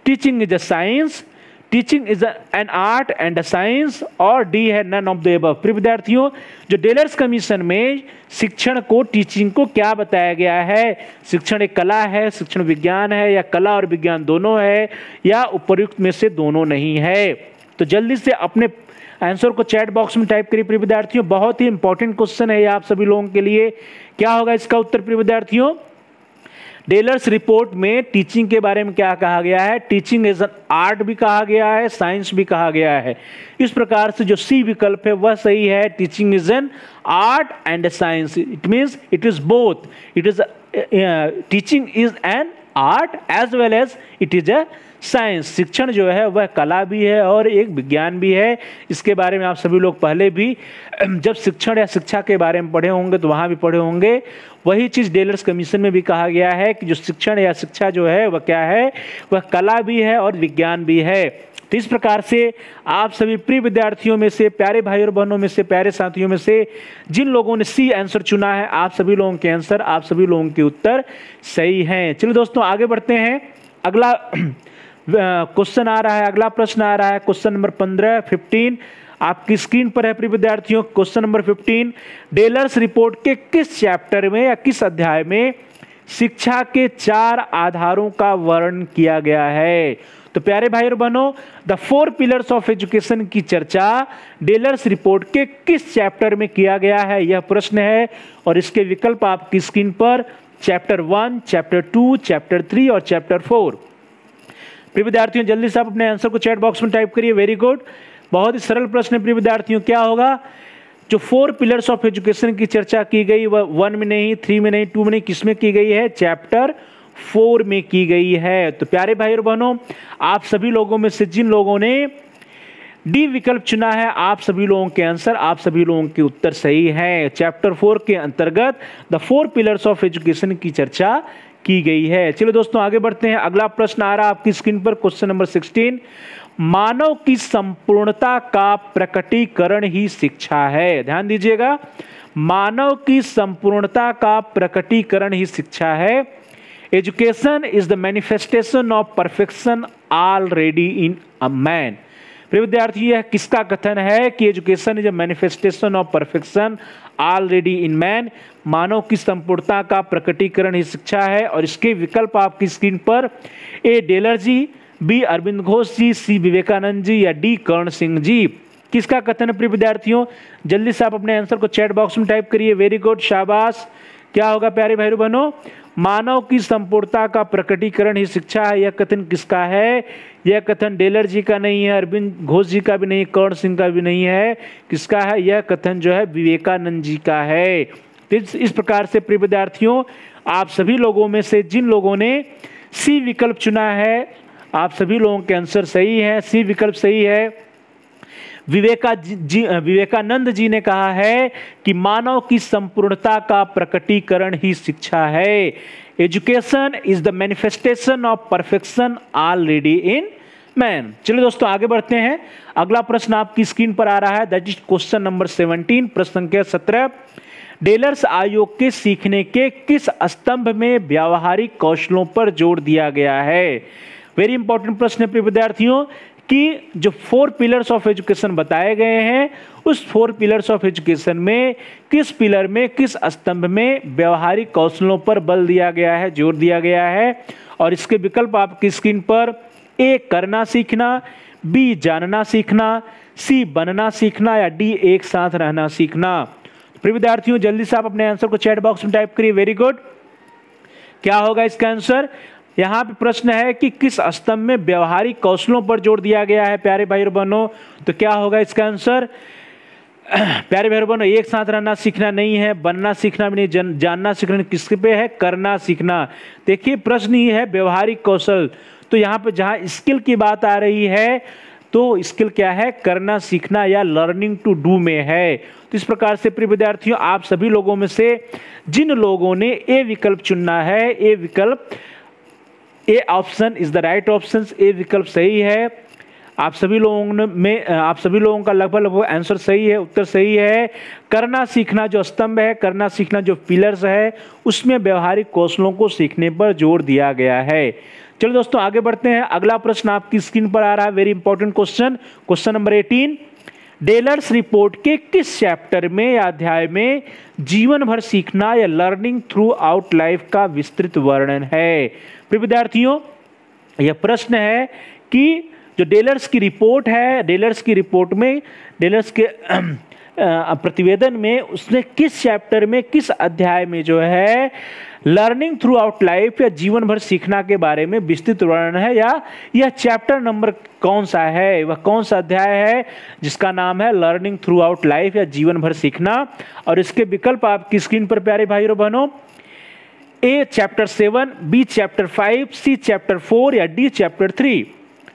teaching is a science, teaching is an art and a science, और डी है नन ऑफ द अबव। प्रिय विद्यार्थियों, जो डेलर्स कमीशन में शिक्षण को, टीचिंग को क्या बताया गया है? शिक्षण एक कला है, शिक्षण विज्ञान है, या कला और विज्ञान दोनों है, या उपयुक्त में से दोनों नहीं है? तो जल्दी से अपने आंसर को चैट बॉक्स में टाइप करिए प्रिय विद्यार्थियों। बहुत ही इंपॉर्टेंट क्वेश्चन है ये आप सभी लोगों के लिए। क्या होगा इसका उत्तर प्रिय विद्यार्थियों? डेलर्स रिपोर्ट में टीचिंग के बारे में क्या कहा गया है? टीचिंग एज एन आर्ट भी कहा गया है, साइंस भी कहा गया है। इस प्रकार से जो सी विकल्प है वह सही है। Teaching is an art and science, it means it is both. It is teaching is an art as well as it is a science. शिक्षण जो है वह कला भी है और एक विज्ञान भी है। इसके बारे में आप सभी लोग पहले भी जब शिक्षण या शिक्षा के बारे में पढ़े होंगे तो वहाँ भी पढ़े होंगे। वही चीज़ डेलर्स कमीशन में भी कहा गया है कि जो शिक्षण या शिक्षा जो है वह क्या है, वह कला भी है और विज्ञान भी है। तो इस प्रकार से आप सभी प्रिय विद्यार्थियों में से, प्यारे भाई और बहनों में से, प्यारे साथियों में से जिन लोगों ने सी आंसर चुना है, आप सभी लोगों के आंसर, आप सभी लोगों के उत्तर सही हैं। चलिए दोस्तों आगे बढ़ते हैं। अगला क्वेश्चन आ रहा है, अगला प्रश्न आ रहा है, क्वेश्चन नंबर 15 आपकी स्क्रीन पर है प्रिय विद्यार्थियों। क्वेश्चन नंबर 15, डेलर्स रिपोर्ट के किस चैप्टर में या किस अध्याय में शिक्षा के 4 आधारों का वर्णन किया गया है? तो प्यारे भाई और बहनों, द 4 पिलर्स ऑफ एजुकेशन की चर्चा डेलर्स रिपोर्ट के किस चैप्टर में किया गया है, यह प्रश्न है। और इसके विकल्प आपकी स्क्रीन पर चैप्टर 1, चैप्टर 2, चैप्टर 3 और चैप्टर 4। प्रिय विद्यार्थियों जल्दी से आप अपने आंसर को चैट बॉक्स में टाइप करिए। वेरी गुड, बहुत ही सरल प्रश्न है प्रिय विद्यार्थियों। क्या होगा? जो 4 पिलर्स ऑफ एजुकेशन की चर्चा की गई वह 1 में नहीं, 3 में नहीं, 2 में नहीं, किस में की गई है? चैप्टर 4 में की गई है। तो प्यारे भाई और बहनों, आप सभी लोगों में से जिन लोगों ने डी विकल्प चुना है, आप सभी लोगों के आंसर, आप सभी लोगों के उत्तर सही है। चैप्टर 4 के अंतर्गत द 4 पिलर्स ऑफ एजुकेशन की चर्चा की गई है। चलिए दोस्तों आगे बढ़ते हैं। अगला प्रश्न आ रहा है आपकी स्क्रीन पर, क्वेश्चन नंबर 16, मानव की संपूर्णता का प्रकटीकरण ही शिक्षा है। ध्यान दीजिएगा, मानव की संपूर्णता का प्रकटीकरण ही शिक्षा है। Education is the manifestation of perfection already in a man. प्रिय विद्यार्थी, यह किसका कथन है कि education is a manifestation of perfection already in man? मानव की संपूर्णता का प्रकटीकरण ही शिक्षा है। और इसके विकल्प आपकी स्क्रीन पर A dealer ji, B Arvind Ghosh जी, सी विवेकानंद जी या डी कर्ण सिंह जी। किसका कथन है प्रिय विद्यार्थियों? जल्दी से आप अपने आंसर को चैट बॉक्स में टाइप करिए। वेरी गुड, शाबाश। क्या होगा प्यारे भाई बहनों? मानव की संपूर्णता का प्रकटीकरण ही शिक्षा है। यह कथन किसका है? यह कथन डेलर जी का नहीं है, अरविंद घोष जी का भी नहीं, कर्ण सिंह का भी नहीं है। किसका है? यह कथन जो है विवेकानंद जी का है। तो इस प्रकार से प्रिय विद्यार्थियों, आप सभी लोगों में से जिन लोगों ने सी विकल्प चुना है, आप सभी लोगों के आंसर सही है। सी विकल्प सही है। विवेकानंद जी ने कहा है कि मानव की संपूर्णता का प्रकटीकरण ही शिक्षा है। Education is the manifestation of perfection already in man. चलिए दोस्तों आगे बढ़ते हैं। अगला प्रश्न आपकी स्क्रीन पर आ रहा है, दैट इज क्वेश्चन नंबर 17, प्रश्न संख्या 17। डेलर्स आयोग के सीखने के किस स्तंभ में व्यावहारिक कौशलों पर जोर दिया गया है? वेरी इंपॉर्टेंट प्रश्न है प्रिय विद्यार्थियों कि जो 4 पिलर्स ऑफ एजुकेशन बताए गए हैं, उस 4 पिलर्स ऑफ एजुकेशन में किस पिलर में, किस स्तंभ में व्यावहारिक कौशलों पर बल दिया गया है, जोर दिया गया है? और इसके विकल्प आपकी स्क्रीन पर ए करना सीखना, बी जानना सीखना, सी बनना सीखना या डी एक साथ रहना सीखना। प्रिय विद्यार्थियों जल्दी से आप अपने आंसर को चैट बॉक्स में टाइप करिए। वेरी गुड, क्या होगा इसका आंसर? यहाँ पे प्रश्न है कि किस स्तंभ में व्यवहारिक कौशलों पर जोर दिया गया है प्यारे भाई और बहनों? तो क्या होगा इसका आंसर? प्यारे भाई और बहनों, एक साथ रहना सीखना नहीं है, बनना सीखना भी नहीं, जानना सीखना किसके पे है? करना सीखना। देखिए प्रश्न ही है व्यवहारिक कौशल, तो यहाँ पे जहाँ स्किल की बात आ रही है तो स्किल क्या है? करना सीखना या लर्निंग टू डू में है। तो इस प्रकार से प्रिय विद्यार्थियों, आप सभी लोगों में से जिन लोगों ने ए विकल्प चुनना है, ए विकल्प, A option is the right option, A विकल्प सही है। आप सभी लोगों का लगभग आंसर सही है, उत्तर सही है। करना सीखना जो स्तंभ है, करना सीखना जो पिलर्स है, उसमें व्यवहारिक कौशलों को सीखने पर जोर दिया गया है। चलो दोस्तों आगे बढ़ते हैं। अगला प्रश्न आपकी स्क्रीन पर आ रहा है, very important question, question number 18। Delors report के किस चैप्टर में या अध्याय में जीवन भर सीखना या लर्निंग थ्रू आउट लाइफ का विस्तृत वर्णन है? प्रिय विद्यार्थियों, यह प्रश्न है कि जो डेलर्स की रिपोर्ट है, डेलर्स की रिपोर्ट में, डेलर्स के प्रतिवेदन में उसने किस चैप्टर में, किस अध्याय में जो है लर्निंग थ्रू आउट लाइफ या जीवन भर सीखना के बारे में विस्तृत वर्णन है, या यह चैप्टर नंबर कौन सा है, वह कौन सा अध्याय है जिसका नाम है लर्निंग थ्रू आउट लाइफ या जीवन भर सीखना? और इसके विकल्प आपकी स्क्रीन पर प्यारे भाई और बहनों, ए चैप्टर 7, बी चैप्टर 5, सी चैप्टर 4 या डी चैप्टर 3?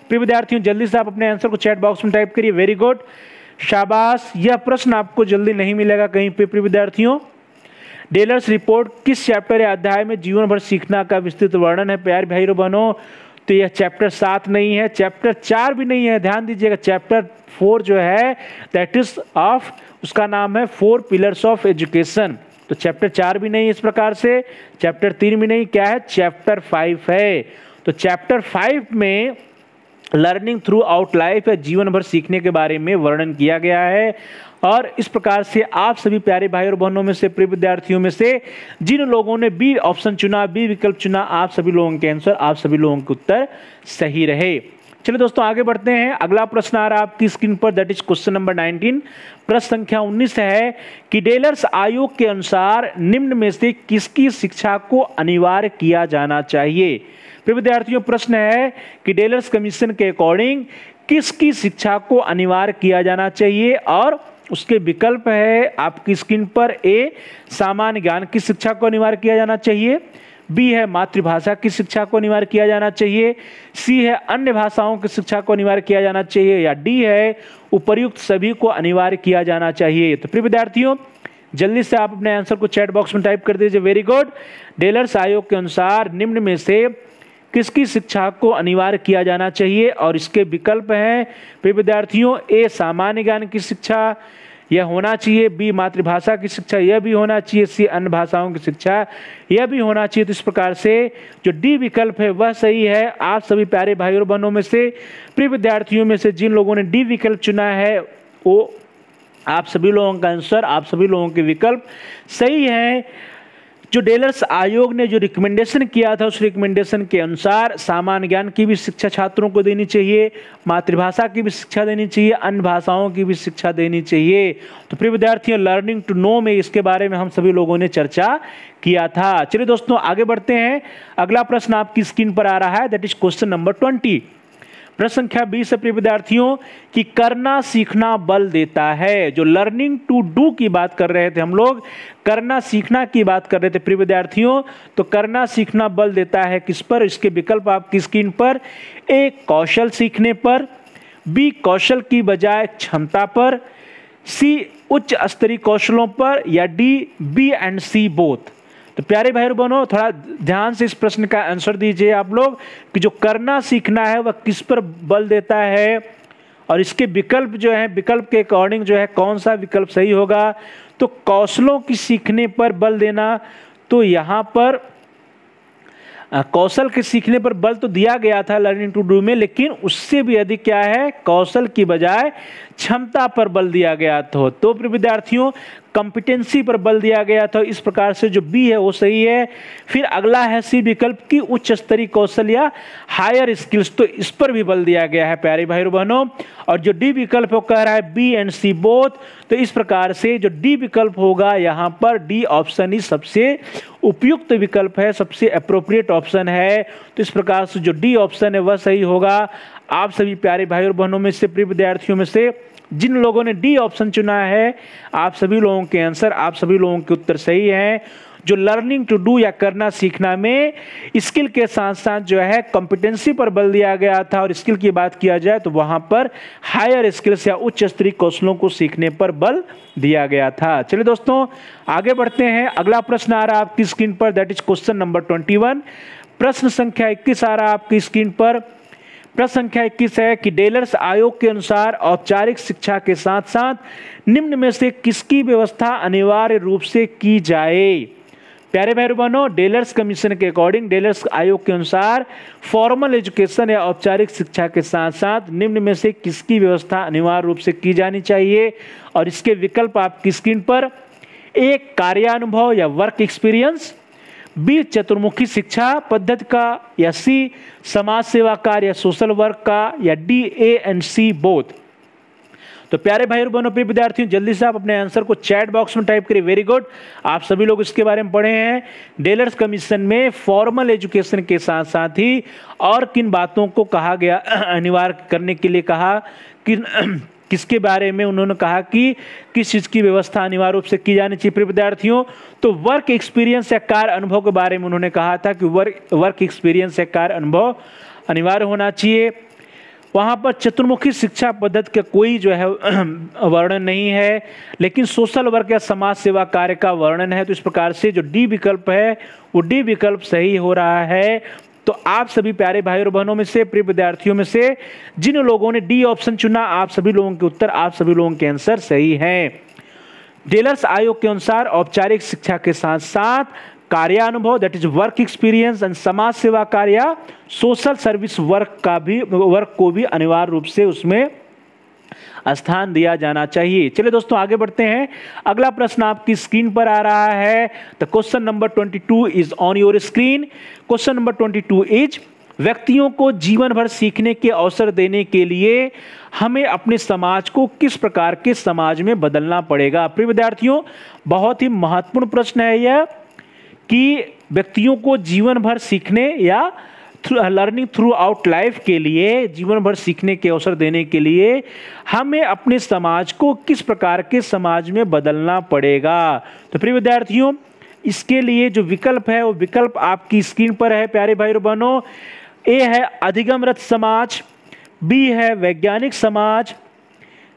प्रिय विद्यार्थियों जल्दी से आप अपने आंसर को चैट बॉक्स में टाइप करिए। वेरी गुड, शाबाश। यह प्रश्न आपको जल्दी नहीं मिलेगा कहीं पे प्रिय विद्यार्थियों। डेलर्स रिपोर्ट किस चैप्टर या अध्याय में जीवन भर सीखना का विस्तृत वर्णन है? प्यारे भाइयों बहनों, तो यह चैप्टर 7 नहीं है, चैप्टर 4 भी नहीं है। ध्यान दीजिएगा, चैप्टर 4 जो है दैट इज ऑफ, उसका नाम है 4 पिलर्स ऑफ एजुकेशन। तो चैप्टर 4 भी नहीं इस प्रकार से, चैप्टर 3 भी नहीं, क्या है? चैप्टर 5 है। तो चैप्टर 5 में लर्निंग थ्रू आउट लाइफ या जीवन भर सीखने के बारे में वर्णन किया गया है। और इस प्रकार से आप सभी प्यारे भाई और बहनों में से, प्रिय विद्यार्थियों में से जिन लोगों ने बी ऑप्शन चुना, बी विकल्प चुना, आप सभी लोगों के आंसर, आप सभी लोगों के उत्तर सही रहे। चलिए दोस्तों आगे बढ़ते हैं। अगला प्रश्न आ रहा है आपकी स्क्रीन पर, दैट इज क्वेश्चन नंबर 19। प्रश्न संख्या 19 है कि डेलर्स आयोग के अनुसार निम्न में से किसकी शिक्षा को अनिवार्य किया जाना चाहिए? प्रिय विद्यार्थियों प्रश्न है कि डेलर्स कमीशन के अकॉर्डिंग किसकी शिक्षा को अनिवार्य किया जाना चाहिए? और उसके विकल्प है आपकी स्क्रीन पर। ए सामान्य ज्ञान की शिक्षा को अनिवार्य किया जाना चाहिए, बी है मातृभाषा की शिक्षा को अनिवार्य किया जाना चाहिए, सी है अन्य भाषाओं की शिक्षा को अनिवार्य किया जाना चाहिए, या डी है उपर्युक्त सभी को अनिवार्य किया जाना चाहिए। तो प्रिय विद्यार्थियों जल्दी से आप अपने आंसर को चैट बॉक्स में टाइप कर दीजिए। Very good. डेलर्स आयोग के अनुसार निम्न में से किसकी शिक्षा को अनिवार्य किया जाना चाहिए? और इसके विकल्प हैं प्रिय विद्यार्थियों। ए सामान्य ज्ञान की शिक्षा यह होना चाहिए, बी मातृभाषा की शिक्षा यह भी होना चाहिए, सी अन्य भाषाओं की शिक्षा यह भी होना चाहिए। तो इस प्रकार से जो डी विकल्प है वह सही है। आप सभी प्यारे भाई और बहनों में से, प्रिय विद्यार्थियों में से जिन लोगों ने डी विकल्प चुना है वो आप सभी लोगों का आंसर, आप सभी लोगों के विकल्प सही है। जो डेलर्स आयोग ने जो रिकमेंडेशन किया था उस रिकमेंडेशन के अनुसार सामान्य ज्ञान की भी शिक्षा छात्रों को देनी चाहिए, मातृभाषा की भी शिक्षा देनी चाहिए, अन्य भाषाओं की भी शिक्षा देनी चाहिए। तो प्रिय विद्यार्थियों लर्निंग टू नो में इसके बारे में हम सभी लोगों ने चर्चा किया था। चलिए दोस्तों आगे बढ़ते हैं। अगला प्रश्न आपकी स्क्रीन पर आ रहा है, दैट इज क्वेश्चन नंबर 20। प्रश्न संख्या 20 है प्रिय विद्यार्थियों कि करना सीखना बल देता है। जो लर्निंग टू डू की बात कर रहे थे हम लोग, करना सीखना की बात कर रहे थे प्रिय विद्यार्थियों। तो करना सीखना बल देता है किस पर? इसके विकल्प आपकी स्क्रीन पर। ए कौशल सीखने पर, बी कौशल की बजाय क्षमता पर, सी उच्च स्तरीय कौशलों पर, या D B and C both. तो प्यारे भाई बहनों थोड़ा ध्यान से इस प्रश्न का आंसर दीजिए आप लोग कि जो करना सीखना है वह किस पर बल देता है और इसके विकल्प जो है, विकल्प के अकॉर्डिंग जो है कौन सा विकल्प सही होगा? तो कौशलों की सीखने पर बल देना, तो यहाँ पर कौशल के सीखने पर बल तो दिया गया था लर्निंग टू डू में, लेकिन उससे भी अधिक क्या है, कौशल की बजाय क्षमता पर बल दिया गया था। तो विद्यार्थियों कॉम्पिटेंसी पर बल दिया गया था। इस प्रकार से जो बी है वो सही है। फिर अगला है सी विकल्प की उच्च स्तरीय कौशल या हायर स्किल्स, तो इस पर भी बल दिया गया है प्यारे भाई बहनों। और जो डी विकल्प वो कह रहा है बी एंड सी बोथ, तो इस प्रकार से जो डी विकल्प होगा यहाँ पर डी ऑप्शन ही सबसे उपयुक्त विकल्प है, सबसे अप्रोप्रिएट ऑप्शन है। तो इस प्रकार से जो डी ऑप्शन है वह सही होगा। आप सभी प्यारे भाई और बहनों में से, प्रिय विद्यार्थियों में से जिन लोगों ने डी ऑप्शन चुना है, आप सभी लोगों के आंसर, आप सभी लोगों के उत्तर सही हैं। जो लर्निंग टू डू या करना सीखना में स्किल के साथ साथ जो है कॉम्पिटेंसी पर बल दिया गया था, और स्किल की बात किया जाए तो वहां पर हायर स्किल्स या उच्च स्तरीय कौशलों को सीखने पर बल दिया गया था। चलिए दोस्तों आगे बढ़ते हैं। अगला प्रश्न आ रहा है आपकी स्क्रीन पर, दैट इज क्वेश्चन नंबर 21। प्रश्न संख्या 21 आ रहा है आपकी स्क्रीन पर। प्रश्न संख्या 21 है कि डेलर्स आयोग के अनुसार औपचारिक शिक्षा के साथ साथ निम्न में से किसकी व्यवस्था अनिवार्य रूप से की जाए? प्यारे भाई बहनों, डेलर्स कमीशन के अकॉर्डिंग, डेलर्स आयोग के अनुसार फॉर्मल एजुकेशन या औपचारिक शिक्षा के साथ साथ निम्न में से किसकी व्यवस्था अनिवार्य रूप से की जानी चाहिए? और इसके विकल्प आपकी स्क्रीन पर। ए कार्यानुभव या वर्क एक्सपीरियंस, बी चतुर्मुखी शिक्षा पद्धति का, या सी समाज सेवा कार्य या सोशल वर्क का, या D A and C both. तो प्यारे भाई और बहनों, प्रिय विद्यार्थियों जल्दी से आप अपने आंसर को चैट बॉक्स में टाइप करिए। वेरी गुड, आप सभी लोग इसके बारे में पढ़े हैं। डेलर्स कमीशन में फॉर्मल एजुकेशन के साथ साथ ही और किन बातों को कहा गया, अनिवार्य करने के लिए कहा, किसके बारे में उन्होंने कहा कि किस चीज़ की व्यवस्था अनिवार्य रूप से की जानी चाहिए प्रिय विद्यार्थियों? तो वर्क एक्सपीरियंस या कार्य अनुभव के बारे में उन्होंने कहा था कि वर्क एक्सपीरियंस या कार्य अनुभव अनिवार्य होना चाहिए। वहाँ पर चतुर्मुखी शिक्षा पद्धति का कोई जो है वर्णन नहीं है, लेकिन सोशल वर्क या समाज सेवा कार्य का वर्णन है। तो इस प्रकार से जो डी विकल्प है वो डी विकल्प सही हो रहा है। तो आप सभी प्यारे भाई और बहनों में से, प्रिय विद्यार्थियों में से जिन लोगों ने डी ऑप्शन चुना, आप सभी लोगों के उत्तर, आप सभी लोगों के आंसर सही हैं। डेलर्स आयोग के अनुसार औपचारिक शिक्षा के साथ साथ कार्यानुभव that is work experience and समाज सेवा कार्य सोशल सर्विस वर्क को भी अनिवार्य रूप से उसमें स्थान दिया जाना चाहिए। चलिए दोस्तों आगे बढ़ते हैं। अगला प्रश्न आपकी स्क्रीन पर आ रहा है। The question number 22 is on your screen. Question number 22 is व्यक्तियों को जीवन भर सीखने के अवसर देने के लिए हमें अपने समाज को किस प्रकार के समाज में बदलना पड़ेगा? प्रिय विद्यार्थियों, बहुत ही महत्वपूर्ण प्रश्न है यह कि व्यक्तियों को जीवन भर सीखने या लर्निंग थ्रू आउट लाइफ के लिए, जीवन भर सीखने के अवसर देने के लिए हमें अपने समाज को किस प्रकार के समाज में बदलना पड़ेगा? तो प्रिय विद्यार्थियों, इसके लिए जो विकल्प है वो विकल्प आपकी स्क्रीन पर है प्यारे भाई और बहनों। ए है अधिगमरत समाज, बी है वैज्ञानिक समाज,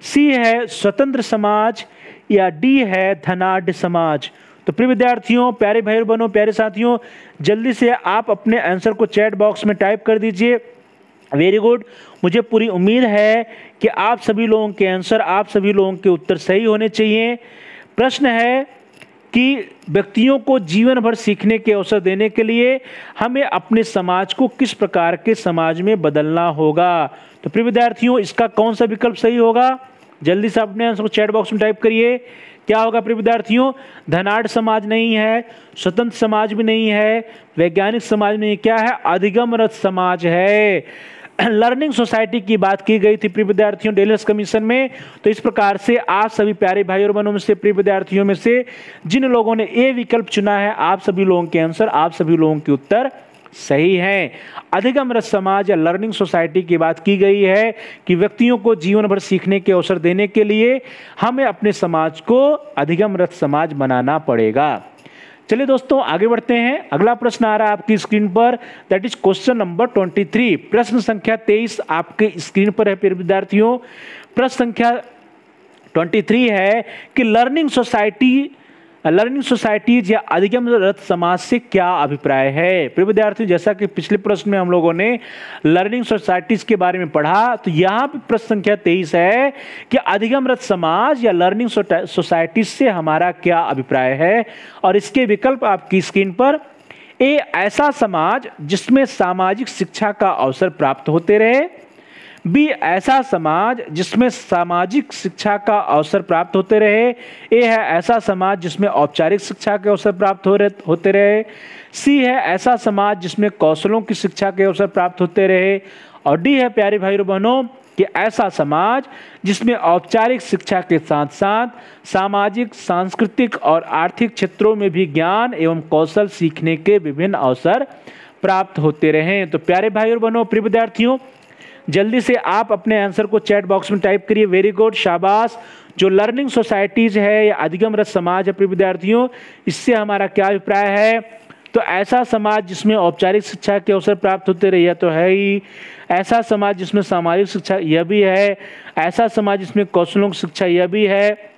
सी है स्वतंत्र समाज, या डी है धनाढ्य समाज। तो प्रिय विद्यार्थियों, प्यारे भाई और बहनों, प्यारे साथियों, जल्दी से आप अपने आंसर को चैट बॉक्स में टाइप कर दीजिए। Very good. मुझे पूरी उम्मीद है कि आप सभी लोगों के आंसर, आप सभी लोगों के उत्तर सही होने चाहिए। प्रश्न है कि व्यक्तियों को जीवन भर सीखने के अवसर देने के लिए हमें अपने समाज को किस प्रकार के समाज में बदलना होगा? तो प्रिय विद्यार्थियों, इसका कौन सा विकल्प सही होगा? जल्दी से अपने आंसर को चैट बॉक्स में टाइप करिए। क्या होगा प्रिय विद्यार्थियों? धनाढ्य समाज नहीं है, स्वतंत्र समाज भी नहीं है, वैज्ञानिक समाज नहीं है, क्या है? अधिगमरत समाज है। लर्निंग सोसाइटी की बात की गई थी प्रिय विद्यार्थियों डेलर्स कमीशन में। तो इस प्रकार से आप सभी प्यारे भाई और बहनों में से, प्रिय विद्यार्थियों में से जिन लोगों ने ए विकल्प चुना है, आप सभी लोगों के आंसर, आप सभी लोगों के उत्तर सही हैं। अधिगमरत समाज या लर्निंग सोसाइटी की बात की गई है कि व्यक्तियों को जीवन भर सीखने के अवसर देने के लिए हमें अपने समाज को अधिगमरत समाज बनाना पड़ेगा। चलिए दोस्तों आगे बढ़ते हैं। अगला प्रश्न आ रहा है आपकी स्क्रीन पर, दैट इज क्वेश्चन नंबर 23। प्रश्न संख्या 23 आपके स्क्रीन पर है प्रिय विद्यार्थियों। प्रश्न संख्या 23 है कि लर्निंग सोसाइटीज या अधिगमरत समाज से क्या अभिप्राय है? प्रिय विद्यार्थियों, जैसा कि पिछले प्रश्न में हम लोगों ने लर्निंग सोसाइटीज के बारे में पढ़ा, तो यहाँ पे प्रश्न संख्या 23 है कि अधिगमरत समाज या लर्निंग सोसाइटीज से हमारा क्या अभिप्राय है? और इसके विकल्प आपकी स्क्रीन पर। ए, ऐसा समाज जिसमें सामाजिक शिक्षा का अवसर प्राप्त होते रहे। बी, ऐसा समाज जिसमें सामाजिक शिक्षा का अवसर प्राप्त होते रहे। ए है ऐसा समाज जिसमें औपचारिक शिक्षा के अवसर प्राप्त होते रहे। सी है ऐसा समाज जिसमें कौशलों की शिक्षा के अवसर प्राप्त होते रहे। और डी है प्यारे भाई और बहनों कि ऐसा समाज जिसमें औपचारिक शिक्षा के साथ साथ सामाजिक, सांस्कृतिक और आर्थिक क्षेत्रों में भी ज्ञान एवं कौशल सीखने के विभिन्न अवसर प्राप्त होते रहे। तो प्यारे भाई और बहनों, प्रिय विद्यार्थियों, जल्दी से आप अपने आंसर को चैट बॉक्स में टाइप करिए। वेरी गुड, शाबाश। जो लर्निंग सोसाइटीज है या अधिगमरत समाज है प्रिय विद्यार्थियों, इससे हमारा क्या अभिप्राय है? तो ऐसा समाज जिसमें औपचारिक शिक्षा के अवसर प्राप्त होते रहे, यह तो है ही। ऐसा समाज जिसमें सामाजिक शिक्षा, यह भी है। ऐसा समाज जिसमें कौशलों की शिक्षा, यह भी है।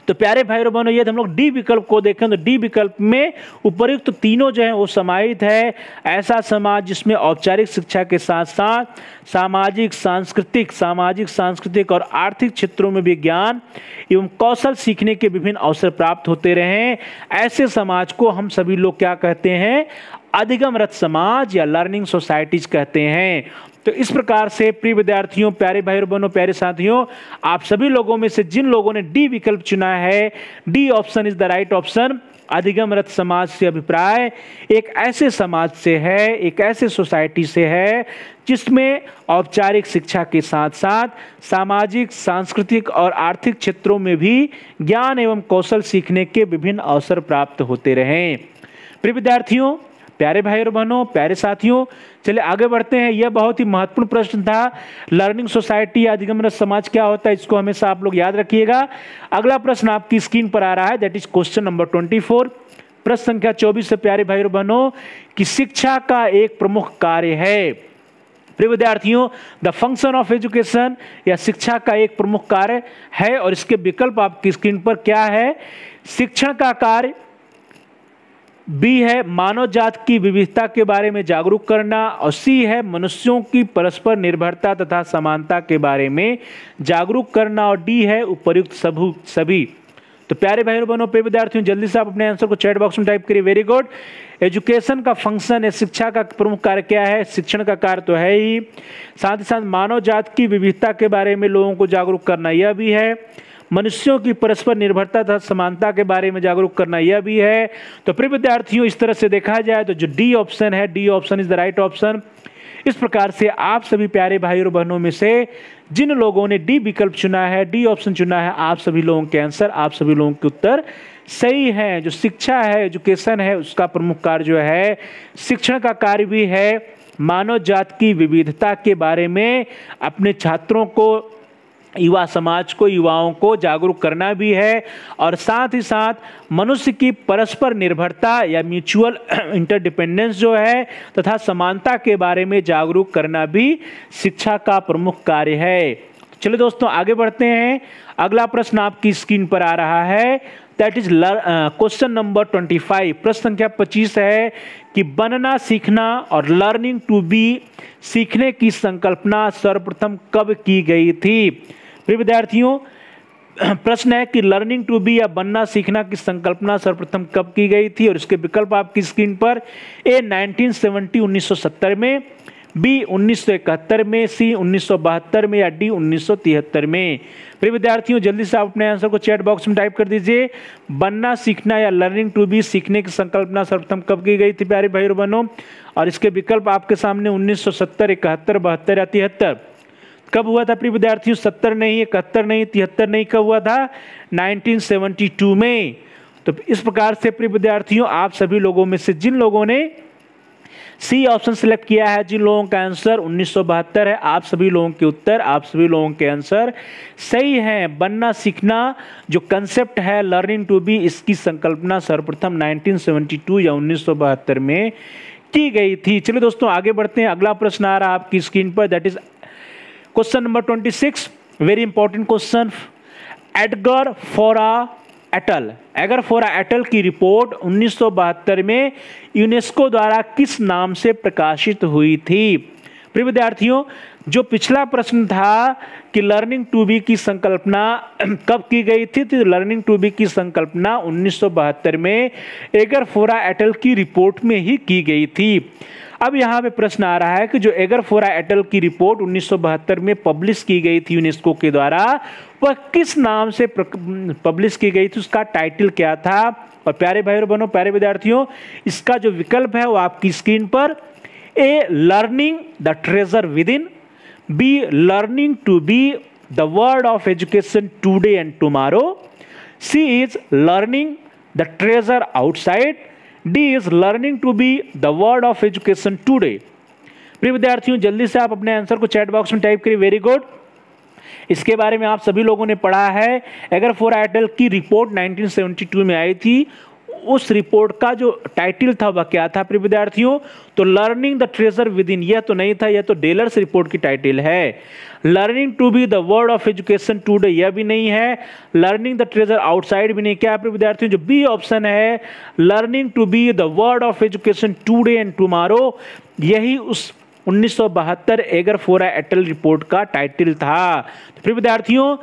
तो प्यारे भाई और बहनों, यदि हम लोग डी विकल्प को देखें तो डी विकल्प में उपयुक्त तो तीनों जो है वो समाहित है। ऐसा समाज जिसमें औपचारिक शिक्षा के साथ साथ सामाजिक, सांस्कृतिक और आर्थिक क्षेत्रों में भी ज्ञान एवं कौशल सीखने के विभिन्न अवसर प्राप्त होते रहे, ऐसे समाज को हम सभी लोग क्या कहते हैं? अधिगमरत समाज या लर्निंग सोसाइटीज कहते हैं। तो इस प्रकार से प्रिय विद्यार्थियों, प्यारे भाई और बहनों, प्यारे साथियों, आप सभी लोगों में से जिन लोगों ने डी विकल्प चुना है, D option is the right option. अधिगमरत समाज से अभिप्राय एक ऐसे समाज से है, एक ऐसे सोसाइटी से है जिसमें औपचारिक शिक्षा के साथ साथ सामाजिक, सांस्कृतिक और आर्थिक क्षेत्रों में भी ज्ञान एवं कौशल सीखने के विभिन्न अवसर प्राप्त होते रहे। प्रिय विद्यार्थियों, प्यारे भाई और बहनों, प्यारे साथियों, चलिए आगे बढ़ते हैं। यह बहुत ही महत्वपूर्ण प्रश्न था। लर्निंग सोसाइटी या अधिगम समाज क्या होता है, इसको हमेशा आप लोग याद रखिएगा। अगला प्रश्न आपकी स्क्रीन पर आ रहा है, दैट इज क्वेश्चन नंबर 24, प्रश्न संख्या 24 से प्यारे भाई और बहनों, कि शिक्षा का एक प्रमुख कार्य है। प्रिय विद्यार्थियों, द फंक्शन ऑफ एजुकेशन, या शिक्षा का एक प्रमुख कार्य है, और इसके विकल्प आपकी स्क्रीन पर क्या है। शिक्षण का कार्य बी है मानव जात की विविधता के बारे में जागरूक करना, और सी है मनुष्यों की परस्पर निर्भरता तथा समानता के बारे में जागरूक करना, और डी है उपर्युक्त सभी। तो प्यारे भाई और बहनों, प्रिय विद्यार्थियों, जल्दी से आप अपने आंसर को चैट बॉक्स में टाइप करिए। Very good. एजुकेशन का फंक्शन है, शिक्षा का प्रमुख कार्य क्या है, शिक्षण का कार्य तो है ही, साथ ही साथ मानव जात की विविधता के बारे में लोगों को जागरूक करना यह भी है, मनुष्यों की परस्पर निर्भरता तथा समानता के बारे में जागरूक करना यह भी है। तो प्रिय विद्यार्थियों, इस तरह से देखा जाए तो जो डी ऑप्शन है, D option is the right option. इस प्रकार से आप सभी प्यारे भाई और बहनों में से जिन लोगों ने डी विकल्प चुना है, डी ऑप्शन चुना है, आप सभी लोगों के आंसर, आप सभी लोगों के उत्तर सही है। जो शिक्षा है, एजुकेशन है, उसका प्रमुख कार्य जो है शिक्षण का कार्य भी है, मानव जात की विविधता के बारे में अपने छात्रों को, युवा समाज को, युवाओं को जागरूक करना भी है, और साथ ही साथ मनुष्य की परस्पर निर्भरता या म्यूचुअल इंटरडिपेंडेंस जो है तथा समानता के बारे में जागरूक करना भी शिक्षा का प्रमुख कार्य है। चलिए दोस्तों आगे बढ़ते हैं। अगला प्रश्न आपकी स्क्रीन पर आ रहा है, दैट इज क्वेश्चन नंबर 25, प्रश्न संख्या 25 है कि बनना, सीखना और लर्निंग टू बी, सीखने की संकल्पना सर्वप्रथम कब की गई थी। प्रिय विद्यार्थियों, प्रश्न है कि लर्निंग टू बी या बनना सीखना की संकल्पना सर्वप्रथम कब की गई थी, और इसके विकल्प आपकी स्क्रीन पर, ए 1970 1970 में, बी 1971 में, सी 1972 में, या डी 1973 में। प्रिय विद्यार्थियों, जल्दी से आप अपने आंसर को चैट बॉक्स में टाइप कर दीजिए। बनना, सीखना या लर्निंग टू बी, सीखने की संकल्पना सर्वप्रथम कब की गई थी प्यारे भाई और बहनों, और इसके विकल्प आपके सामने 1970, 71, 72 या 73। कब हुआ था प्रिय विद्यार्थियों? 70 नहीं, 71 नहीं, 73 नहीं, कब हुआ था? 1972 में। तो इस प्रकार से प्रिय विद्यार्थियों, आप सभी लोगों में से जिन लोगों ने सी ऑप्शन सिलेक्ट किया है, जिन लोगों का आंसर 1972 है, आप सभी लोगों के उत्तर, आप सभी लोगों के आंसर सही हैं। बनना सीखना जो कंसेप्ट है, लर्निंग टू बी, इसकी संकल्पना सर्वप्रथम 1972 या 1972 में की गई थी। चलिए दोस्तों आगे बढ़ते हैं। अगला प्रश्न आ रहा है आपकी स्क्रीन पर, that is question number 26, very important question. Edgar फोरा एटल, एडगर फोरा एटल की रिपोर्ट 1972 में यूनेस्को द्वारा किस नाम से प्रकाशित हुई थी? प्रिय विद्यार्थियों, जो पिछला प्रश्न था कि लर्निंग टू बी की संकल्पना कब की गई थी, तो लर्निंग टू बी की संकल्पना 1972 में एडगर फोरा एटल की रिपोर्ट में ही की गई थी। अब यहाँ पे प्रश्न आ रहा है कि जो एडगर फोरा एटल की रिपोर्ट 1972 में पब्लिश की गई थी यूनेस्को के द्वारा, वह किस नाम से पब्लिश की गई थी, उसका टाइटल क्या था? और प्यारे भाई और बहनों, प्यारे विद्यार्थियों, इसका जो विकल्प है वो आपकी स्क्रीन पर, A learning the treasure within, B learning to be the word of education today and tomorrow, C is learning the treasure outside, D is learning to be the word of education today. प्रिय विद्यार्थियों, जल्दी से आप अपने answer को chat box में type करिए। Very good. इसके बारे में आप सभी लोगों ने पढ़ा है। एडगर फोरा एटल की रिपोर्ट 1972 में आई थी। उस रिपोर्ट का जो टाइटल था वह क्या था प्रिय विद्यार्थियों? तो learning the treasure within, यह तो नहीं था, यह तो डेलर्स रिपोर्ट की टाइटल है। Learning to be the word of education today, यह भी नहीं है। लर्निंग द ट्रेजर आउटसाइड भी नहीं। क्या प्रिय विद्यार्थियों? जो बी ऑप्शन है, learning to be the word of education today and tomorrow, यही उस 1972 एडगर फोरा एटल रिपोर्ट का टाइटल था। तो प्रिय विद्यार्थियों,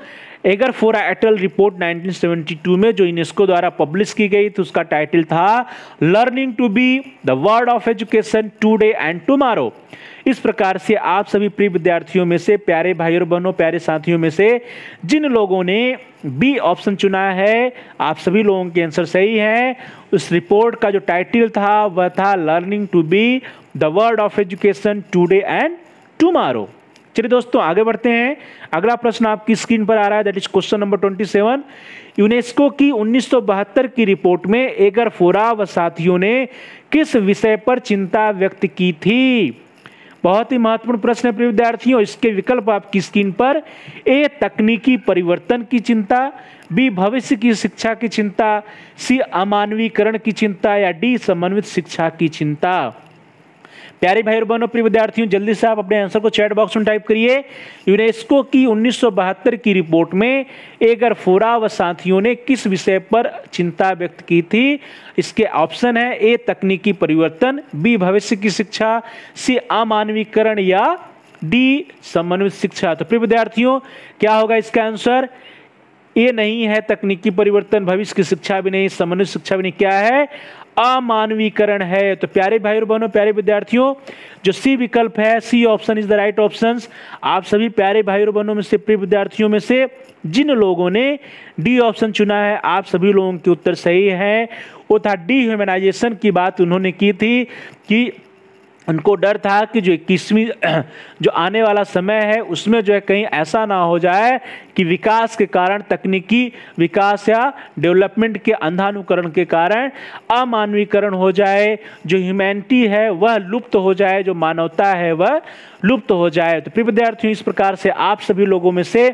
एडगर फोरा एटल रिपोर्ट 1972 में जो यूनेस्को द्वारा पब्लिश की गई थी, उसका टाइटल था learning to be the word of education today and tomorrow. इस प्रकार से आप सभी प्रिय विद्यार्थियों में से, प्यारे भाई और बहनों, प्यारे साथियों में से जिन लोगों ने बी ऑप्शन चुना है, आप सभी लोगों के आंसर सही हैं। उस रिपोर्ट का जो टाइटल था वह था learning to be the word of education today and tomorrow. चलिए दोस्तों आगे बढ़ते हैं। अगला प्रश्न आपकी स्क्रीन पर आ रहा है, that is question number 27। UNESCO की 1972 की रिपोर्ट में एगर फोरा व साथियों ने किस विषय पर चिंता व्यक्त की थी? बहुत ही महत्वपूर्ण प्रश्न है प्रिय विद्यार्थियों। इसके विकल्प आपकी स्क्रीन पर, ए तकनीकी परिवर्तन की चिंता, बी भविष्य की शिक्षा की चिंता, सी अमानवीकरण की चिंता, या डी समन्वित शिक्षा की चिंता। प्यारे भाई और बहनों, प्रिय विद्यार्थियों, जल्दी से आप अपने आंसर को चैट बॉक्स में टाइप करिए। यूनेस्को की 1972 की रिपोर्ट में एगर फोरा व साथियों ने किस विषय पर चिंता व्यक्त की थी? इसके ऑप्शन है, ए तकनीकी परिवर्तन, बी भविष्य की शिक्षा, सी अमानवीकरण, या डी समन्वित शिक्षा। तो प्रिय विद्यार्थियों क्या होगा इसका आंसर? ये नहीं है तकनीकी परिवर्तन, भविष्य की शिक्षा भी नहीं, समन्वित शिक्षा भी नहीं, क्या है? अमानवीकरण है। तो प्यारे भाई और बहनों, प्यारे विद्यार्थियों, जो सी विकल्प है, C option is the right option. आप सभी प्यारे भाई और बहनों में से, प्रिय विद्यार्थियों में से जिन लोगों ने डी ऑप्शन चुना है, आप सभी लोगों के उत्तर सही है। वो था डिह्यूमनाइजेशन की बात उन्होंने की थी कि उनको डर था कि जो 21वीं जो आने वाला समय है उसमें जो है कहीं ऐसा ना हो जाए कि विकास के कारण, तकनीकी विकास या डेवलपमेंट के अंधानुकरण के कारण अमानवीकरण हो जाए, जो ह्यूमैनिटी है वह लुप्त हो जाए, जो मानवता है वह लुप्त हो जाए। तो प्रिय विद्यार्थियों, इस प्रकार से आप सभी लोगों में से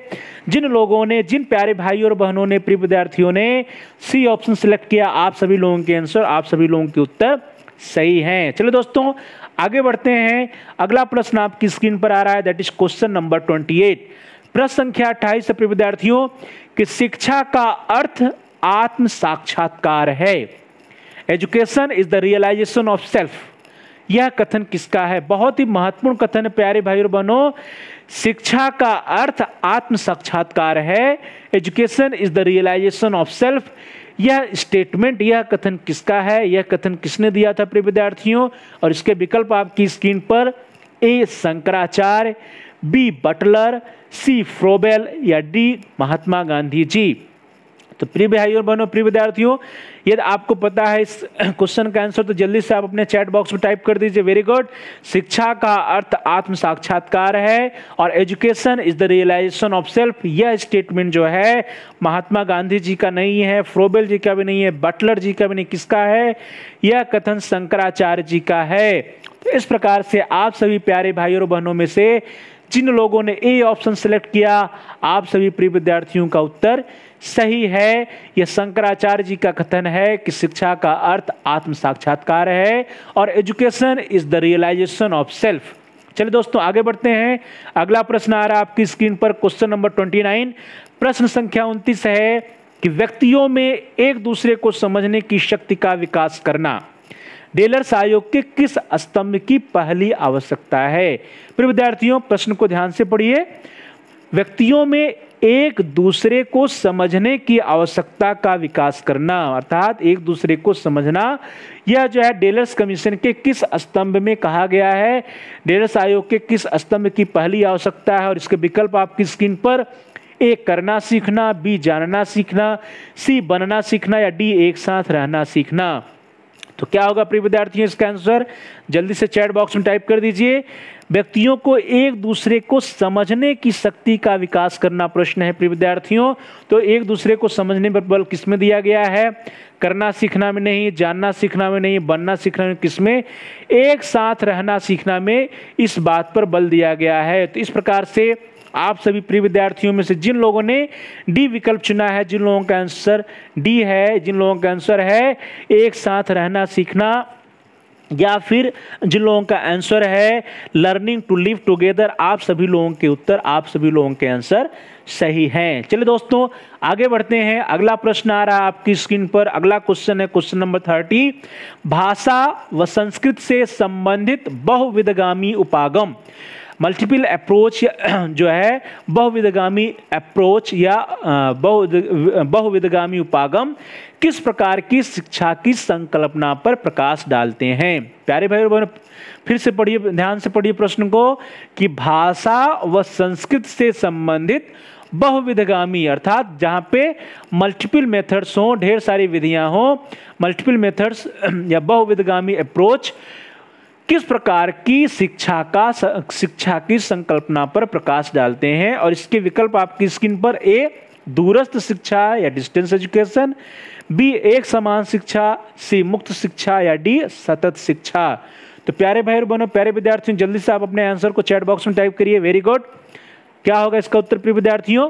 जिन लोगों ने, जिन प्यारे भाई और बहनों ने, प्रिय विद्यार्थियों ने सी ऑप्शन सिलेक्ट किया, आप सभी लोगों के आंसर, आप सभी लोगों के उत्तर सही हैं। चलिए दोस्तों आगे बढ़ते हैं। अगला प्रश्न आपकी स्क्रीन पर आ रहा है, दैट इज क्वेश्चन नंबर 28। प्रश्न संख्या 28 से प्रिय विद्यार्थियों कि शिक्षा का अर्थ आत्म साक्षात्कार है। Education is the realisation of self. यह कथन किसका है? बहुत ही महत्वपूर्ण कथन है प्यारे भाई और बहनों। शिक्षा का अर्थ आत्म साक्षात्कार है। Education is the realisation of self. यह स्टेटमेंट, यह कथन किसका है? यह कथन किसने दिया था प्रिय विद्यार्थियों? और इसके विकल्प आपकी स्क्रीन पर, ए शंकराचार्य, बी बटलर, सी फ्रोबेल, या डी महात्मा गांधी जी। तो प्रिय भाइयों और बहनों, प्रिय विद्यार्थियों, यदि आपको पता है इस क्वेश्चन का आंसर तो जल्दी से आप अपने चैट बॉक्स में टाइप कर दीजिए। Very good. शिक्षा का अर्थ आत्म साक्षात्कार है और education is the realisation of self. यह स्टेटमेंट जो है महात्मा गांधी जी का नहीं है, फ्रोबेल जी का भी नहीं है, बटलर जी का भी नहीं, किसका है? यह कथन शंकराचार्य जी का है। तो इस प्रकार से आप सभी प्यारे भाइयों और बहनों में से जिन लोगों ने ए ऑप्शन सेलेक्ट किया, आप सभी प्रिय विद्यार्थियों का उत्तर सही है। यह शंकराचार्य जी का कथन है कि शिक्षा का अर्थ आत्म साक्षात्कार है और education is the realisation of self. चलिए दोस्तों आगे बढ़ते हैं। अगला प्रश्न आ रहा है आपकी स्क्रीन पर, क्वेश्चन नंबर 29। प्रश्न संख्या 29 है कि व्यक्तियों में एक दूसरे को समझने की शक्ति का विकास करना डेलर्स आयोग के किस स्तंभ की पहली आवश्यकता है? प्रिय विद्यार्थियों प्रश्न को ध्यान से पढ़िए। व्यक्तियों में एक दूसरे को समझने की आवश्यकता का विकास करना, अर्थात एक दूसरे को समझना, यह जो है डेलर्स कमीशन के किस स्तंभ में कहा गया है? डेलर्स आयोग के किस स्तंभ की पहली आवश्यकता है? और इसके विकल्प आपकी स्क्रीन पर, ए करना सीखना, बी जानना सीखना, सी बनना सीखना, या डी एक साथ रहना सीखना। तो क्या होगा प्रिय विद्यार्थियों इसका आंसर? जल्दी से चैट बॉक्स में टाइप कर दीजिए। व्यक्तियों को एक दूसरे को समझने की शक्ति का विकास करना प्रश्न है प्रिय विद्यार्थियों। तो एक दूसरे को समझने पर बल किसमें दिया गया है? करना सीखना में नहीं, जानना सीखना में नहीं, बनना सीखना में, किसमें? एक साथ रहना सीखना में इस बात पर बल दिया गया है। तो इस प्रकार से आप सभी प्रिय विद्यार्थियों में से जिन लोगों ने डी विकल्प चुना है, जिन लोगों का आंसर डी है, जिन लोगों का आंसर है एक साथ रहना सीखना, या फिर जिन लोगों का आंसर है लर्निंग टू लिव टुगेदर, आप सभी लोगों के उत्तर, आप सभी लोगों के आंसर सही हैं। चलिए दोस्तों आगे बढ़ते हैं। अगला प्रश्न आ रहा है आपकी स्क्रीन पर। अगला क्वेश्चन है क्वेश्चन नंबर 30। भाषा व संस्कृत से संबंधित बहुविधगामी उपागम, मल्टीपल अप्रोच जो है बहुविधगामी अप्रोच या बहुविधगामी उपागम किस प्रकार की शिक्षा की संकल्पना पर प्रकाश डालते हैं? प्यारे भाई और बहनों फिर से पढ़िए, ध्यान से पढ़िए प्रश्न को कि भाषा व संस्कृत से संबंधित बहुविधगामी, अर्थात जहाँ पे मल्टीपल मेथड्स हों, ढेर सारी विधियाँ हों, मल्टीपल मेथड्स या बहुविधगामी अप्रोच किस प्रकार की शिक्षा की संकल्पना पर प्रकाश डालते हैं? और इसके विकल्प आपकी स्क्रीन पर: ए दूरस्थ शिक्षा या डिस्टेंस एजुकेशन, बी एक समान शिक्षा, सी मुक्त शिक्षा या डी सतत शिक्षा। तो प्यारे भाई और बहनों, प्यारे विद्यार्थियों, जल्दी से आप अपने आंसर को चैट बॉक्स में टाइप करिए। Very good. क्या होगा इसका उत्तर प्रिय विद्यार्थियों?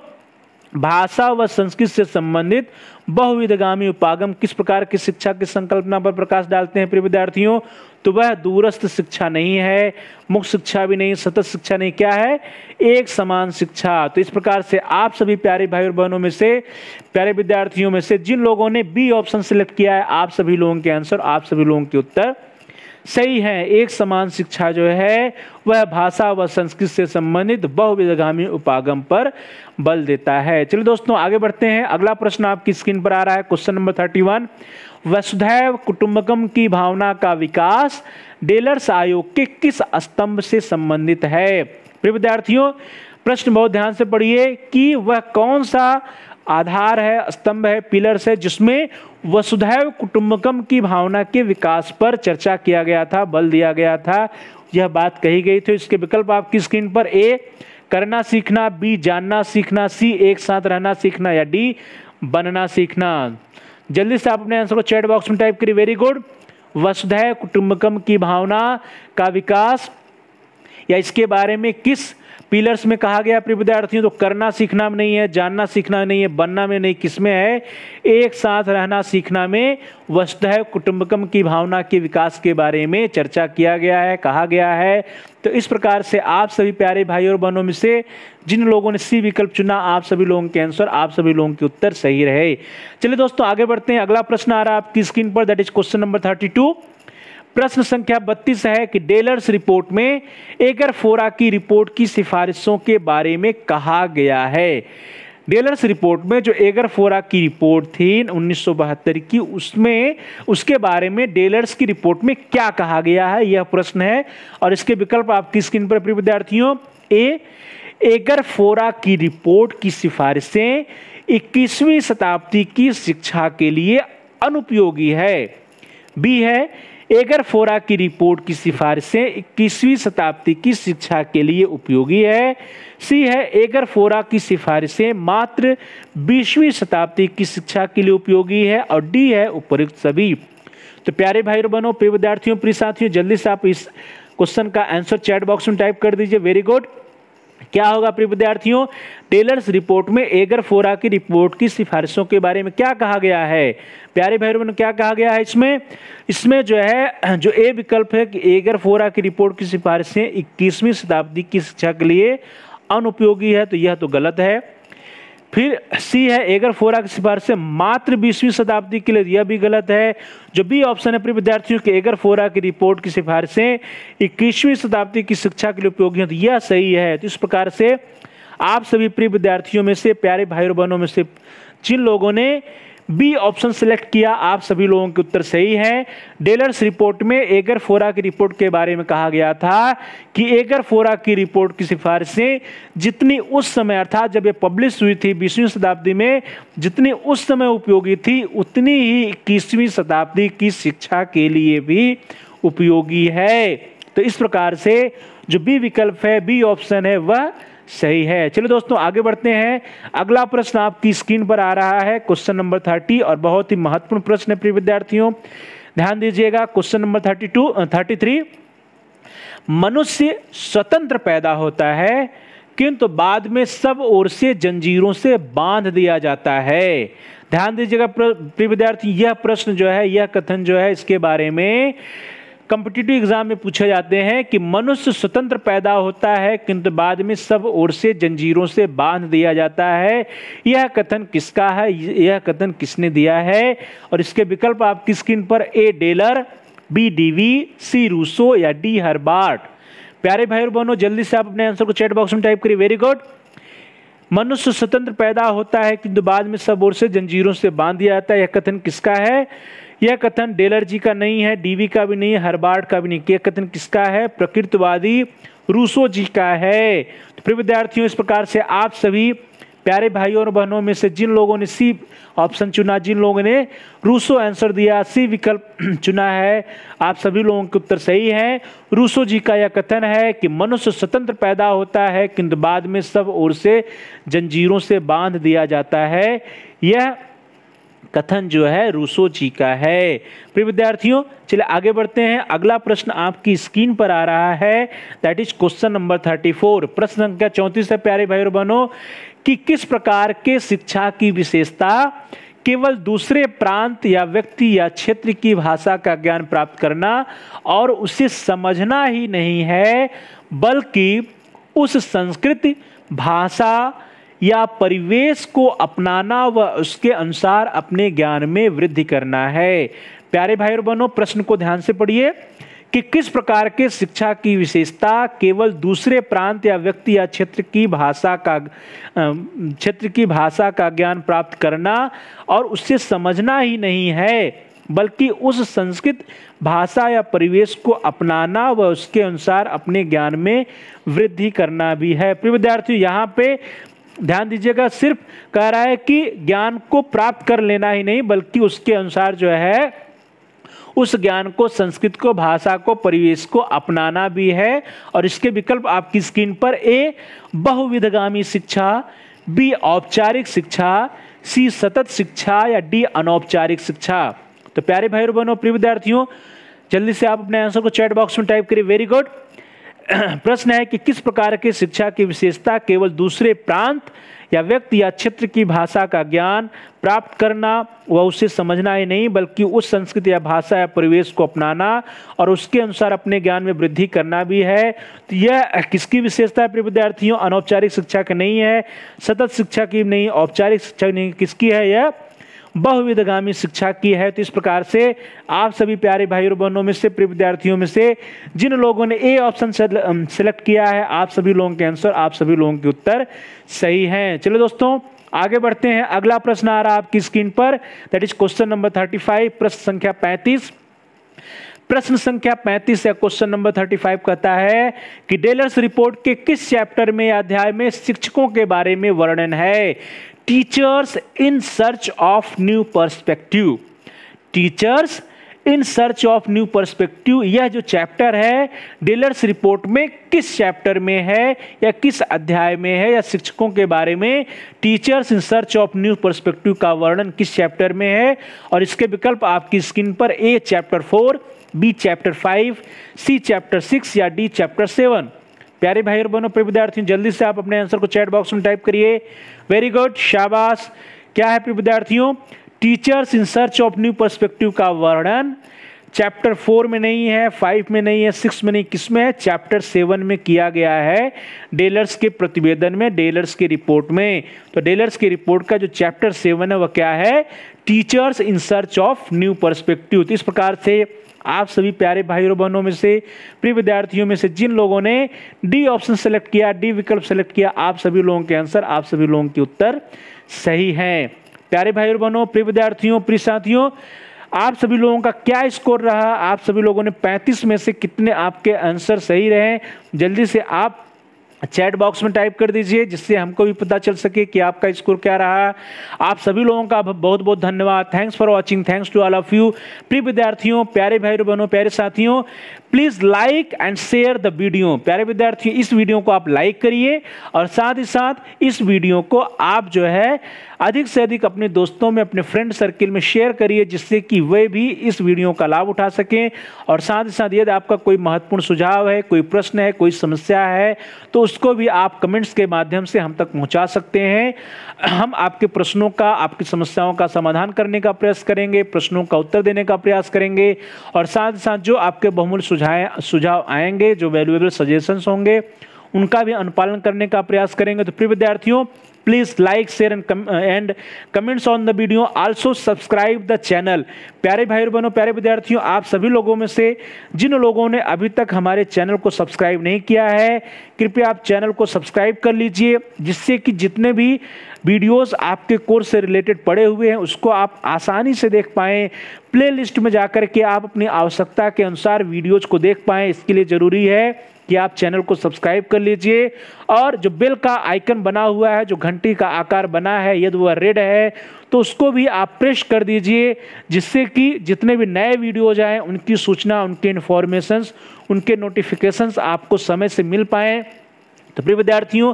भाषा व संस्कृत से संबंधित बहुविधगामी उपागम किस प्रकार की शिक्षा की संकल्पना पर प्रकाश डालते हैं प्रिय विद्यार्थियों? तो वह दूरस्थ शिक्षा नहीं है, मुक्त शिक्षा भी नहीं, सतत शिक्षा नहीं, क्या है? एक समान शिक्षा। तो इस प्रकार से आप सभी प्यारे भाई और बहनों में से, प्यारे विद्यार्थियों में से जिन लोगों ने बी ऑप्शन सिलेक्ट किया है, आप सभी लोगों के आंसर, आप सभी लोगों के उत्तर सही है। एक समान शिक्षा जो है वह भाषा व संस्कृत से संबंधित बहुविधगामी उपागम पर बल देता है। चलिए दोस्तों आगे बढ़ते हैं। अगला प्रश्न आपकी स्क्रीन पर आ रहा है, क्वेश्चन नंबर 31। वसुधैव कुटुंबकम की भावना का विकास डेलर्स आयोग के किस स्तंभ से संबंधित है? प्रिय विद्यार्थियों, प्रश्न बहुत ध्यान से पढ़िए कि वह कौन सा आधार है, स्तंभ है, पिलर्स है, जिसमें वसुधैव कुटुंबकम की भावना के विकास पर चर्चा किया गया था, बल दिया गया था, यह बात कही गई थी। इसके विकल्प आपकी स्क्रीन पर: ए करना सीखना, बी जानना सीखना, सी एक साथ रहना सीखना या डी बनना सीखना। जल्दी से आप अपने आंसर को चैट बॉक्स में टाइप करिए। Very good. वसुधैव कुटुंबकम की भावना का विकास या इसके बारे में किस पिलर्स में कहा गया प्रिय विद्यार्थियों? तो करना सीखना में नहीं है, जानना सीखना में नहीं है, बनना में नहीं, किसमें है? एक साथ रहना सीखना में वसुधैव कुटुंबकम की भावना के विकास के बारे में चर्चा किया गया है, कहा गया है। तो इस प्रकार से आप सभी प्यारे भाई और बहनों में से जिन लोगों ने सी विकल्प चुना, आप सभी लोगों के आंसर, आप सभी लोगों के उत्तर सही रहे। चलिए दोस्तों आगे बढ़ते हैं। अगला प्रश्न आ रहा है आपकी स्क्रीन पर, दैट इज क्वेश्चन नंबर 32। प्रश्न संख्या 32 है कि डेलर्स रिपोर्ट में एगरफोरा की रिपोर्ट की सिफारिशों के बारे में कहा गया है। डेलर्स रिपोर्ट में जो एगरफोरा की रिपोर्ट थी 1972 की, उसमें उसके बारे में डेलर्स की रिपोर्ट में क्या कहा गया है, यह प्रश्न है। और इसके विकल्प आपकी स्क्रीन पर प्रिय विद्यार्थियों: ए एगरफोरा की रिपोर्ट की सिफारिशें 21वीं शताब्दी की शिक्षा के लिए अनुपयोगी है, बी है एगरफोरा की रिपोर्ट की सिफारिशें 21वीं शताब्दी की शिक्षा के लिए उपयोगी है, सी है एगरफोरा की सिफारिशें मात्र 20वीं शताब्दी की शिक्षा के लिए उपयोगी है, और डी है उपयुक्त सभी। तो प्यारे भाई और बहनों, प्रिय विद्यार्थियों, प्रिय साथियों, जल्दी से आप इस क्वेश्चन का आंसर चैट बॉक्स में टाइप कर दीजिए। Very good. क्या होगा प्रिय विद्यार्थियों? टेलर्स रिपोर्ट में एगरफोरा की रिपोर्ट की सिफारिशों के बारे में क्या कहा गया है? प्यारे भाई बहनों, क्या कहा गया है इसमें जो है, जो ए विकल्प है कि एगरफोरा की रिपोर्ट की सिफारिशें 21वीं शताब्दी की शिक्षा के लिए अनुपयोगी है, तो यह तो गलत है। फिर सी है एगरफोरा की सिफारिशें मात्र 20वीं शताब्दी के लिए, यह भी गलत है। जो बी ऑप्शन है प्रिय विद्यार्थियों कि एगरफोरा की रिपोर्ट की सिफारिशें 21वीं शताब्दी की शिक्षा के लिए उपयोगी हैं, तो यह सही है। तो इस प्रकार से आप सभी प्रिय विद्यार्थियों में से, प्यारे भाई और बहनों में से जिन लोगों ने बी ऑप्शन सिलेक्ट किया, आप सभी लोगों के उत्तर सही है। डेलर्स रिपोर्ट में एगरफोरा की रिपोर्ट के बारे में कहा गया था कि एगरफोरा की रिपोर्ट की सिफारिशें जितनी उस समय, अर्थात जब ये पब्लिश हुई थी 20वीं शताब्दी में, जितनी उस समय उपयोगी थी, उतनी ही 21वीं शताब्दी की शिक्षा के लिए भी उपयोगी है। तो इस प्रकार से जो बी विकल्प है, बी ऑप्शन है, वह सही है। चलिए दोस्तों आगे बढ़ते हैं। अगला प्रश्न आपकी स्क्रीन पर आ रहा है, क्वेश्चन नंबर 30, और बहुत ही महत्वपूर्ण प्रश्न है प्रिय विद्यार्थियों, ध्यान दीजिएगा। Question number 33। मनुष्य स्वतंत्र पैदा होता है किंतु बाद में सब ओर से जंजीरों से बांध दिया जाता है। ध्यान दीजिएगा प्रिय विद्यार्थी, यह प्रश्न जो है, यह कथन जो है, इसके बारे में कॉम्पिटिटिव एग्जाम में पूछे जाते हैं कि मनुष्य स्वतंत्र पैदा होता है किंतु बाद में सब ओर से जंजीरों से बांध दिया जाता है। यह कथन किसका है, यह कथन किसने दिया है? और इसके विकल्प आपकी स्क्रीन पर: A Delors, B Dewey, C Rousseau या डी हर्बार्ट। प्यारे भाई और बहनों, जल्दी से आप अपने आंसर को चैट बॉक्स में टाइप करिए। Very good. मनुष्य स्वतंत्र पैदा होता है किंतु बाद में सब ओर से जंजीरों से बांध दिया जाता है, यह कथन किसका है? यह कथन डेलर जी का नहीं है, डीवी का भी नहीं है, हर्बार्ट का भी नहीं। यह कथन किसका है? प्रकृतिवादी रूसो जी का है। तो प्रिय विद्यार्थियों, इस प्रकार से आप सभी प्यारे भाइयों और बहनों में से जिन लोगों ने सी ऑप्शन चुना, जिन लोगों ने रूसो आंसर दिया, सी विकल्प चुना है, आप सभी लोगों के उत्तर सही है। रूसो जी का यह कथन है कि मनुष्य स्वतंत्र पैदा होता है किंतु बाद में सब ओर से जंजीरों से बांध दिया जाता है। यह कथन जो है रूसो जी का है। प्रिय विद्यार्थियों, चलिए आगे बढ़ते हैं। अगला प्रश्न आपकी स्क्रीन पर आ रहा है, दैट इज क्वेश्चन नंबर 34। प्रश्न संख्या 34 है प्यारे भाई और बहनों कि किस प्रकार के शिक्षा की विशेषता केवल दूसरे प्रांत या व्यक्ति या क्षेत्र की भाषा का ज्ञान प्राप्त करना और उसे समझना ही नहीं है, बल्कि उस संस्कृति, भाषा या परिवेश को अपनाना व उसके अनुसार अपने ज्ञान में वृद्धि करना है। प्यारे भाई और बहनों, प्रश्न को ध्यान से पढ़िए कि किस प्रकार के शिक्षा की विशेषता केवल दूसरे प्रांत या व्यक्ति या क्षेत्र की भाषा का ज्ञान प्राप्त करना और उससे समझना ही नहीं है, बल्कि उस संस्कृत, भाषा या परिवेश को अपनाना व उसके अनुसार अपने ज्ञान में वृद्धि करना भी है। प्रिय विद्यार्थियों, यहाँ पे ध्यान दीजिएगा, सिर्फ कह रहा है कि ज्ञान को प्राप्त कर लेना ही नहीं, बल्कि उसके अनुसार जो है उस ज्ञान को, संस्कृत को, भाषा को, परिवेश को अपनाना भी है। और इसके विकल्प आपकी स्क्रीन पर ए बहुविधगामी शिक्षा, बी औपचारिक शिक्षा, सी सतत शिक्षा या डी अनौपचारिक शिक्षा। तो प्यारे भाई और बहनों, प्रिय विद्यार्थियों, जल्दी से आप अपने आंसर को चैट बॉक्स में टाइप करिए। Very good. प्रश्न है कि किस प्रकार की शिक्षा की विशेषता केवल दूसरे प्रांत या व्यक्ति या क्षेत्र की भाषा का ज्ञान प्राप्त करना व उसे समझना ही नहीं, बल्कि उस संस्कृति या भाषा या परिवेश को अपनाना और उसके अनुसार अपने ज्ञान में वृद्धि करना भी है। तो यह किसकी विशेषता है प्रिय विद्यार्थियों? अनौपचारिक शिक्षा की नहीं है, सतत शिक्षा की नहीं, औपचारिक शिक्षा की नहीं, किसकी है? यह बहुविधगामी शिक्षा की है। तो इस प्रकार से आप सभी प्यारे भाई और बहनों में से, प्रिय विद्यार्थियों में से जिन लोगों ने ए ऑप्शन सेलेक्ट किया है, आप सभी लोगों के आंसर, आप सभी लोगों के उत्तर सही हैं। चलो दोस्तों आगे बढ़ते हैं। अगला प्रश्न आ रहा है आपकी स्क्रीन पर, दैट इज क्वेश्चन नंबर 35, प्रश्न संख्या 35। प्रश्न संख्या 35 या क्वेश्चन नंबर 35 कहता है कि डेलर्स रिपोर्ट के किस चैप्टर में या अध्याय में शिक्षकों के बारे में वर्णन है? Teachers in search of new perspective. Teachers in search of new perspective, यह जो चैप्टर है डेलर्स रिपोर्ट में किस चैप्टर में है या किस अध्याय में है, या शिक्षकों के बारे में teachers in search of new perspective का वर्णन किस चैप्टर में है? और इसके विकल्प आपकी स्क्रीन पर ए चैप्टर 4, बी चैप्टर 5, सी चैप्टर 6 या डी चैप्टर 7। प्यारे भाई और बहनों, प्रिय विद्यार्थियों, जल्दी से आप अपने आंसर को चैट बॉक्स में टाइप करिए। वेरी गुड, शाबाश। क्या है प्रिय विद्यार्थियों? Teachers in search of new perspective का वर्णन चैप्टर 4 में नहीं है, 5 में नहीं है, 6 में नहीं, किस में है? चैप्टर 7 में किया गया है, डेलर्स के प्रतिवेदन में, डेलर्स की रिपोर्ट में। तो डेलर्स की रिपोर्ट का जो चैप्टर 7 है वह क्या है? Teachers in search of new perspective. तो इस प्रकार से आप सभी प्यारे भाई और बहनों में से, प्रिय विद्यार्थियों में से जिन लोगों ने डी ऑप्शन सेलेक्ट किया, डी विकल्प सेलेक्ट किया, आप सभी लोगों के आंसर, आप सभी लोगों के उत्तर सही हैं। प्यारे भाई और बहनों, प्रिय विद्यार्थियों, प्रिय साथियों, आप सभी लोगों का क्या स्कोर रहा? आप सभी लोगों ने 35 में से कितने आपके आंसर सही रहे? जल्दी से आप चैट बॉक्स में टाइप कर दीजिए, जिससे हमको भी पता चल सके कि आपका स्कोर क्या रहा। आप सभी लोगों का बहुत बहुत धन्यवाद। Thanks for watching, thanks to all of you. प्रिय विद्यार्थियों, प्यारे भाई और बहनों, प्यारे साथियों, please like and share the video. प्यारे विद्यार्थियों, इस वीडियो को आप लाइक करिए और साथ ही साथ इस वीडियो को आप जो है अधिक से अधिक अपने दोस्तों में, अपने फ्रेंड सर्किल में शेयर करिए, जिससे कि वे भी इस वीडियो का लाभ उठा सकें। और साथ ही साथ यदि आपका कोई महत्वपूर्ण सुझाव है, कोई प्रश्न है, कोई समस्या है, तो उसको भी आप कमेंट्स के माध्यम से हम तक पहुंचा सकते हैं। हम आपके प्रश्नों का, आपकी समस्याओं का समाधान करने का प्रयास करेंगे, प्रश्नों का उत्तर देने का प्रयास करेंगे, और साथ ही साथ जो आपके बहुमूल्य सुझाव आएंगे, जो वैल्यूएबल सजेशंस होंगे, उनका भी अनुपालन करने का प्रयास करेंगे। तो प्रिय विद्यार्थियों, please like, share and comments on the video, also subscribe the channel. प्यारे भाई और बहनों, प्यारे विद्यार्थियों, आप सभी लोगों में से जिन लोगों ने अभी तक हमारे चैनल को सब्सक्राइब नहीं किया है, कृपया आप चैनल को सब्सक्राइब कर लीजिए, जिससे कि जितने भी वीडियोस आपके कोर्स से रिलेटेड पड़े हुए हैं उसको आप आसानी से देख पाएं। प्लेलिस्ट में जाकर के आप अपनी आवश्यकता के अनुसार वीडियोज को देख पाएं। इसके लिए जरूरी है कि आप चैनल को सब्सक्राइब कर लीजिए और जो बेल का आइकन बना हुआ है, जो घंटी का आकार बना है, यदि वह रेड है तो उसको भी आप प्रेस कर दीजिए, जिससे कि जितने भी नए वीडियोज आए उनकी सूचना, उनके इन्फॉर्मेशंस, उनके नोटिफिकेशंस आपको समय से मिल पाएँ। तो प्रिय विद्यार्थियों,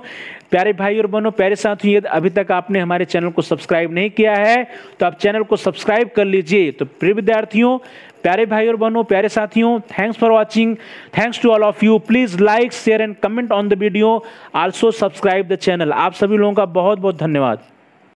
प्यारे भाई और बहनों, प्यारे साथियों, यदि अभी तक आपने हमारे चैनल को सब्सक्राइब नहीं किया है तो आप चैनल को सब्सक्राइब कर लीजिए। तो प्रिय विद्यार्थियों, प्यारे भाई और बहनों, प्यारे साथियों, thanks for watching, thanks to all of you. Please like, share and comment on the video, also subscribe the channel. आप सभी लोगों का बहुत बहुत धन्यवाद।